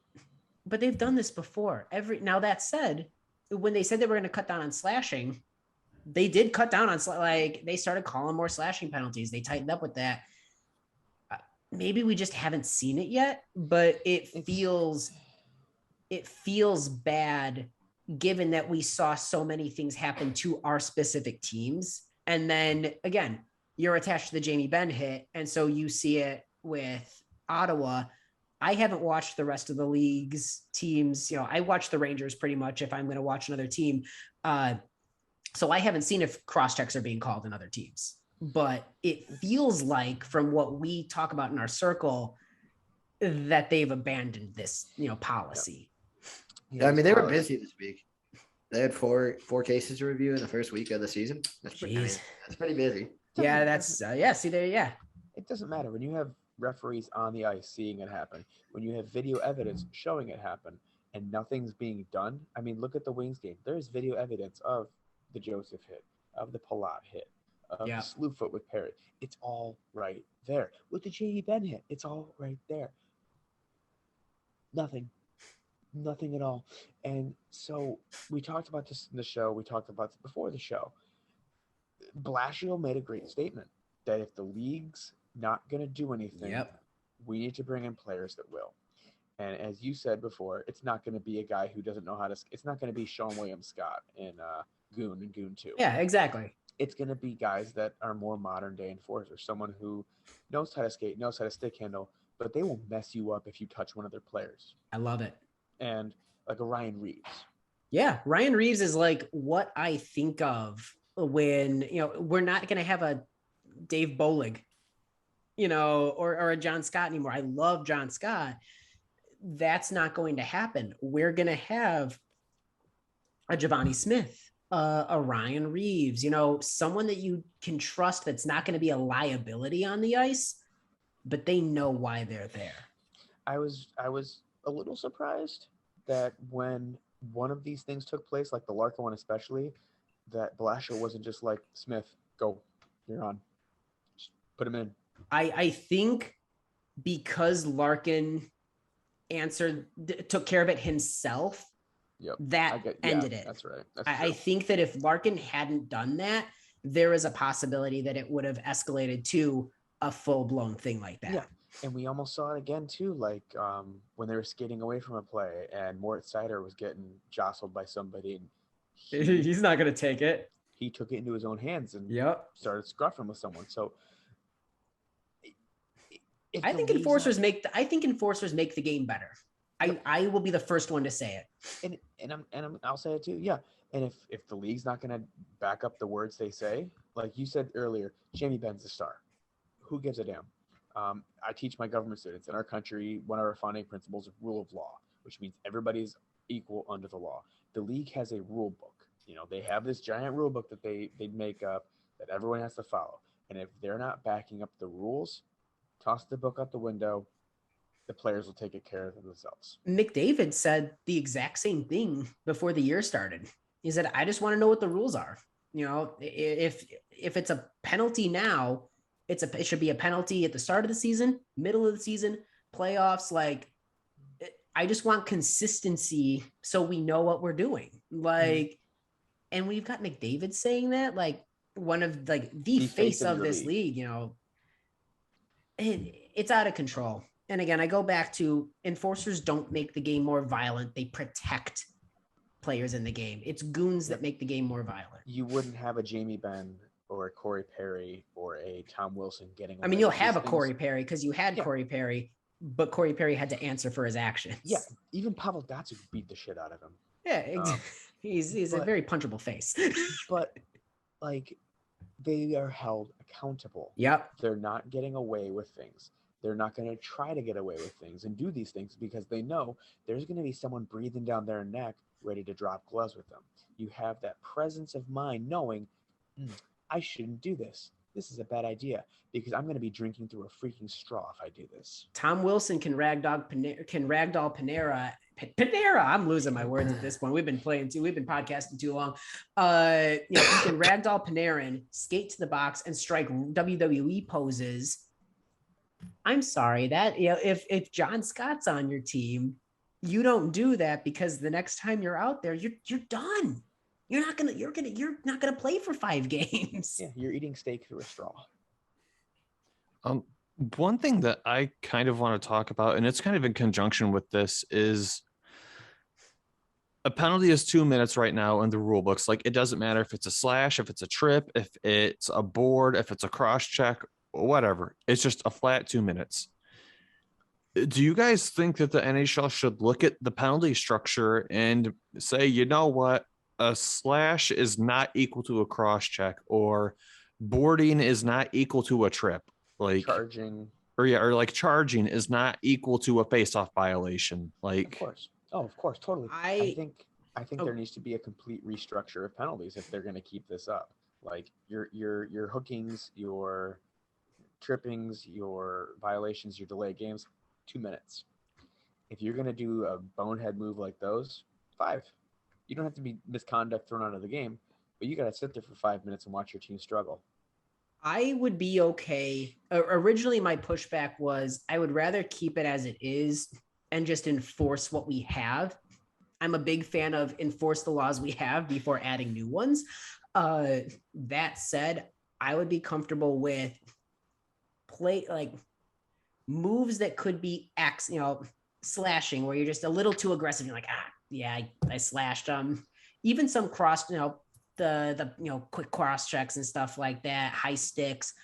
they've done this before. Now that said, when they said they were going to cut down on slashing, they did cut down on they started calling more slashing penalties. They tightened up with that. Maybe we just haven't seen it yet, but it feels bad given that we saw so many things happen to our specific teams. And then again, you're attached to the Jamie Benn hit. And so you see it with Ottawa. I haven't watched the rest of the league's teams. I watch the Rangers pretty much if I'm going to watch another team. So I haven't seen if cross checks are being called in other teams, but it feels like from what we talk about in our circle that they've abandoned this, policy. Yeah, I mean, they were busy this week. They had four cases to review in the first week of the season. That's pretty busy. Yeah, that's see there. Yeah, it doesn't matter when you have referees on the ice seeing it happen, when you have video evidence showing it happen, and nothing's being done. I mean, look at the Wings game. There's video evidence of the Joseph hit, of the Palat hit, of the slew foot with Perry. It's all right there. With the Jamie Benn hit, it's all right there. Nothing at all. And so we talked about this in the show. We talked about this before the show. Blashill made a great statement that if the league's not going to do anything, we need to bring in players that will. And as you said before, it's not going to be a guy who doesn't know how to. It's not going to be Sean William Scott in Goon and Goon 2. Yeah, exactly. It's going to be guys that are more modern day enforcers, someone who knows how to skate, knows how to stick handle, but they will mess you up if you touch one of their players. I love it. And like a Ryan Reeves. Yeah, Ryan Reeves is like what I think of when, we're not going to have a Dave Bolig, or a John Scott anymore. I love John Scott. That's not going to happen. We're going to have a Giovanni Smith, a Ryan Reeves, someone that you can trust that's not going to be a liability on the ice, but they know why they're there. I was a little surprised that when one of these things took place, like the Larkin one especially, that Blashill wasn't just like, Smith, go, you're on. Just put him in. I think because Larkin took care of it himself, ended it. That's right. I think that if Larkin hadn't done that, there is a possibility that it would have escalated to a full-blown thing like that. Yeah, and we almost saw it again too, like when they were skating away from a play and Moritz Seider was getting jostled by somebody, and he's not going to take it. He took it into his own hands and started scruffing with someone. So I think enforcers make the game better. I will be the first one to say it. And I'll say it too. Yeah. And if the league's not going to back up the words they say, like you said earlier, Jamie Benn's a star. Who gives a damn? I teach my government students in our country, one of our founding principles is rule of law, which means everybody's equal under the law. The league has a rule book. They have this giant rule book that they make up that everyone has to follow. And if they're not backing up the rules, toss the book out the window. The players will take care of themselves. McDavid said the exact same thing before the year started. He said, I just want to know what the rules are. If it's a penalty now, it should be a penalty at the start of the season, middle of the season, playoffs. Like, I just want consistency so we know what we're doing. Like, and we've got McDavid saying that, like, one of the face of this league, it's out of control. And again, I go back to enforcers don't make the game more violent. They protect players in the game. It's goons that make the game more violent. You wouldn't have a Jamie Benn or a Corey Perry or a Tom Wilson getting away. I mean, you'll have a Corey Perry because you had Corey Perry, but Corey Perry had to answer for his actions. Yeah, even Pavel Datsyuk beat the shit out of him. Yeah, he's a very punchable face. But, like, they are held accountable. Yep. They're not getting away with things. They're not going to try to get away with things and do these things because they know there's going to be someone breathing down their neck ready to drop gloves with them. You have that presence of mind knowing, I shouldn't do this. This is a bad idea because I'm going to be drinking through a freaking straw if I do this. Tom Wilson can ragdoll Panera. Panera. I'm losing my words at this point. We've been podcasting too long. He can ragdoll Panarin, skate to the box, and strike WWE poses. I'm sorry that if John Scott's on your team, you don't do that because the next time you're out there, you're done. You're not gonna play for 5 games. Yeah, you're eating steak through a straw. One thing that I kind of want to talk about, and it's kind of in conjunction with this, is a penalty is 2 minutes right now in the rule books. Like, it doesn't matter if it's a slash, if it's a trip, if it's a board, if it's a cross check, whatever. It's just a flat 2 minutes. Do you guys think that the NHL should look at the penalty structure and say, you know what, a slash is not equal to a cross check, or boarding is not equal to a trip, like charging, or like charging is not equal to a face-off violation? Like, of course, totally. I think there needs to be a complete restructure of penalties if they're going to keep this up. Like your hookings, your trippings, your violations, your delay games, 2 minutes. If you're going to do a bonehead move like those, 5. You don't have to be misconduct thrown out of the game, but you got to sit there for 5 minutes and watch your team struggle. I would be okay. Originally, my pushback was I would rather keep it as it is and just enforce what we have. I'm a big fan of enforce the laws we have before adding new ones. That said, I would be comfortable with moves that could be slashing where you're just a little too aggressive. You're like, I slashed them. Even some cross, the quick cross checks and stuff like that, high sticks,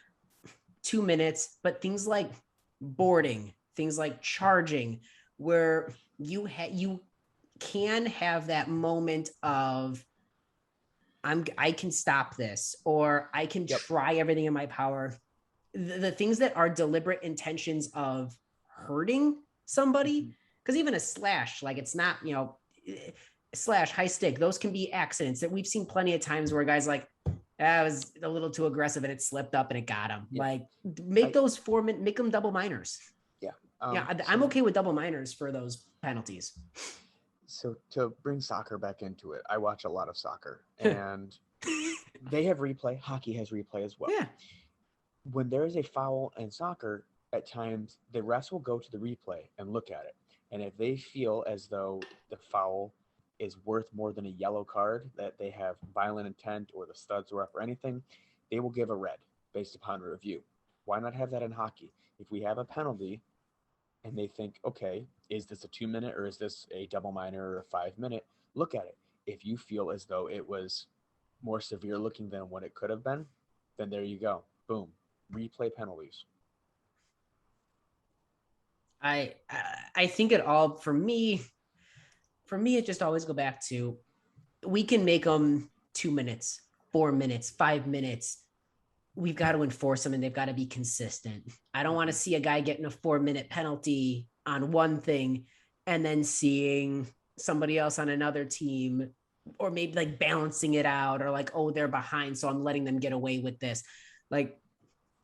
2 minutes, but things like boarding, things like charging, where you can have that moment of I can stop this, or I can try everything in my power. The things that are deliberate intentions of hurting somebody, because even a slash, like it's not, slash, high stick, those can be accidents that we've seen plenty of times where guys like, that was a little too aggressive and it slipped up and it got him. Yeah. Like make those make them double minors. Yeah. I'm okay with double minors for those penalties. So to bring soccer back into it, I watch a lot of soccer and they have replay. Hockey has replay as well. Yeah. When there is a foul in soccer, at times the refs will go to the replay and look at it. And if they feel as though the foul is worth more than a yellow card, that they have violent intent or the studs were up or anything, they will give a red based upon a review. Why not have that in hockey? If we have a penalty and they think, okay, is this a 2-minute or is this a double minor or a 5-minute? Look at it. If you feel as though it was more severe looking than what it could have been, then there you go. Boom. Replay penalties. I think it all, for me, it just always go back to, we can make them 2 minutes, 4 minutes, 5 minutes. We've got to enforce them and they've got to be consistent. I don't want to see a guy getting a 4-minute penalty on one thing and then seeing somebody else on another team, or maybe like balancing it out, or like, oh, they're behind, so I'm letting them get away with this. Like,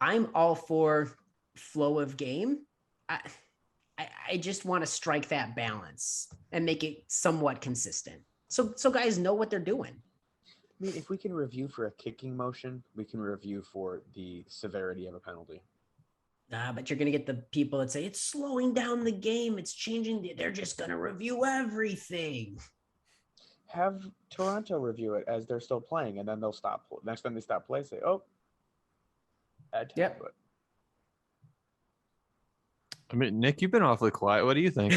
I'm all for flow of game. I just want to strike that balance and make it somewhat consistent. So guys know what they're doing. I mean, if we can review for a kicking motion, we can review for the severity of a penalty. But you're going to get the people that say it's slowing down the game, it's changing. They're just going to review everything. Have Toronto review it as they're still playing, and then they'll stop. Next time they stop play, say, oh, add time to it. I mean, Nick, you've been awfully quiet. What do you think?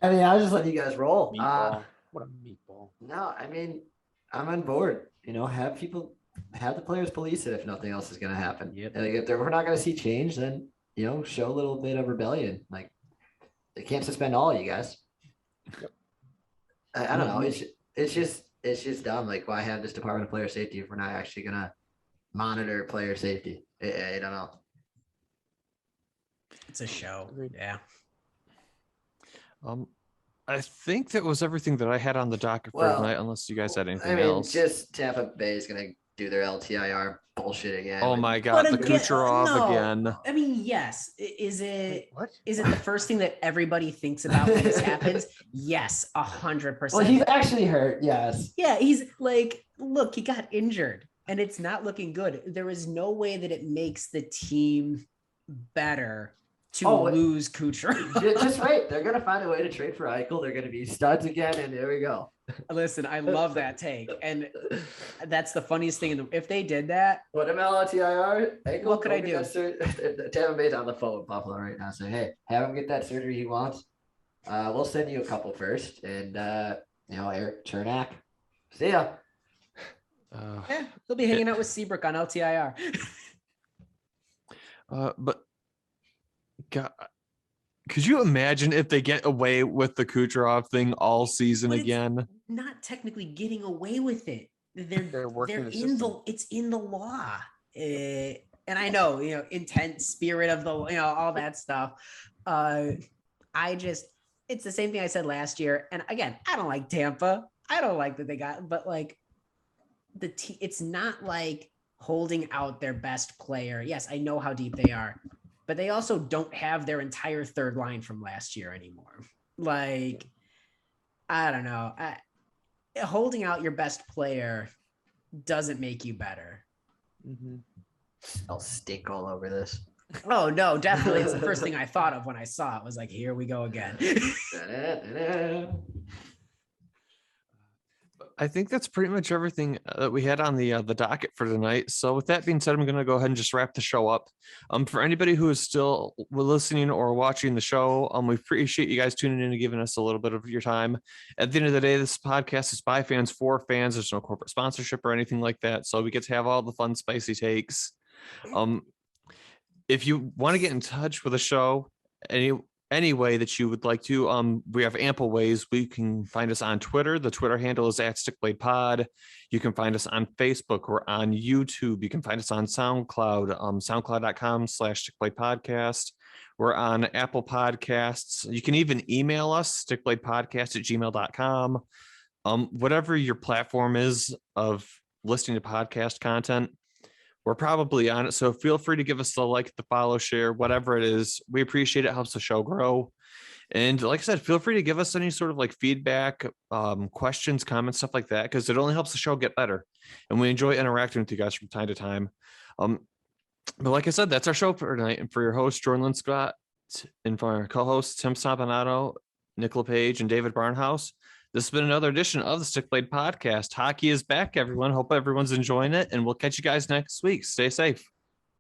I mean, I was just letting you guys roll. Meatball. What a meatball. No, I mean, I'm on board. Have the players police it if nothing else is going to happen. Yep. Like, if we're not going to see change, then, show a little bit of rebellion. Like, they can't suspend all of you guys. Yep. I don't know. It's just dumb. Like, why have this Department of Player Safety if we're not actually going to monitor player safety? I don't know. It's a show. Yeah. I think that was everything that I had on the docket for tonight, unless you guys had anything else. Just Tampa Bay is going to do their LTIR bullshit again. Oh my God, the Kucherov again. I mean, yes. Is it? Wait, what? Is it the first thing that everybody thinks about when this happens? Yes, 100%. Well, he's actually hurt. Yes. Yeah, he's like, look, he got injured, and it's not looking good. There is no way that it makes the team better to lose Kucherov. Just wait. They're going to find a way to trade for Eichel. They're going to be studs again, and there we go. Listen, I love that take. And that's the funniest thing. If they did that. What LTIR? Eichel, what could I do? Tampa Bay's on the phone with Buffalo right now. Say, hey, have him get that surgery he wants. We'll send you a couple first. And, Eric Chernak. See ya. He'll be hanging out with Seabrook on LTIR. But God, could you imagine if they get away with the Kucherov thing all season again? Not technically getting away with it. They're working it's in the law. And I know, intent, spirit of the, all that stuff. It's the same thing I said last year. And again, I don't like Tampa. I don't like that they got, but like it's not like holding out their best player. Yes, I know how deep they are, but they also don't have their entire third line from last year anymore. Like, I don't know. Holding out your best player doesn't make you better. Mm-hmm. I'll stink all over this. Oh, no, definitely. It's the first thing I thought of when I saw it. Was like, here we go again. I think that's pretty much everything that we had on the docket for tonight. So with that being said, I'm going to go ahead and just wrap the show up. For anybody who is still listening or watching the show, we appreciate you guys tuning in and giving us a little bit of your time. At the end of the day, this podcast is by fans for fans. There's no corporate sponsorship or anything like that. So we get to have all the fun, spicy takes. If you want to get in touch with the show, any way that you would like to. We have ample ways. We can find us on Twitter. The Twitter handle is @StickBladePod. You can find us on Facebook. We're on YouTube. You can find us on SoundCloud, soundcloud.com/StickBladePodcast. We're on Apple Podcasts. You can even email us, stickbladepodcast@gmail.com. Whatever your platform is of listening to podcast content, we're probably on it. So feel free to give us the like, the follow, share, whatever it is. We appreciate it. Helps the show grow. And like I said, feel free to give us any sort of like feedback, questions, comments, stuff like that, because it only helps the show get better. And we enjoy interacting with you guys from time to time. But like I said, that's our show for tonight. And for your host, Jordan Lynn Scott, and for our co-hosts, Tim Stompanato, Nicola Page, and David Barnhouse, this has been another edition of the Stick Blade Podcast. Hockey is back, everyone. Hope everyone's enjoying it, and we'll catch you guys next week. Stay safe.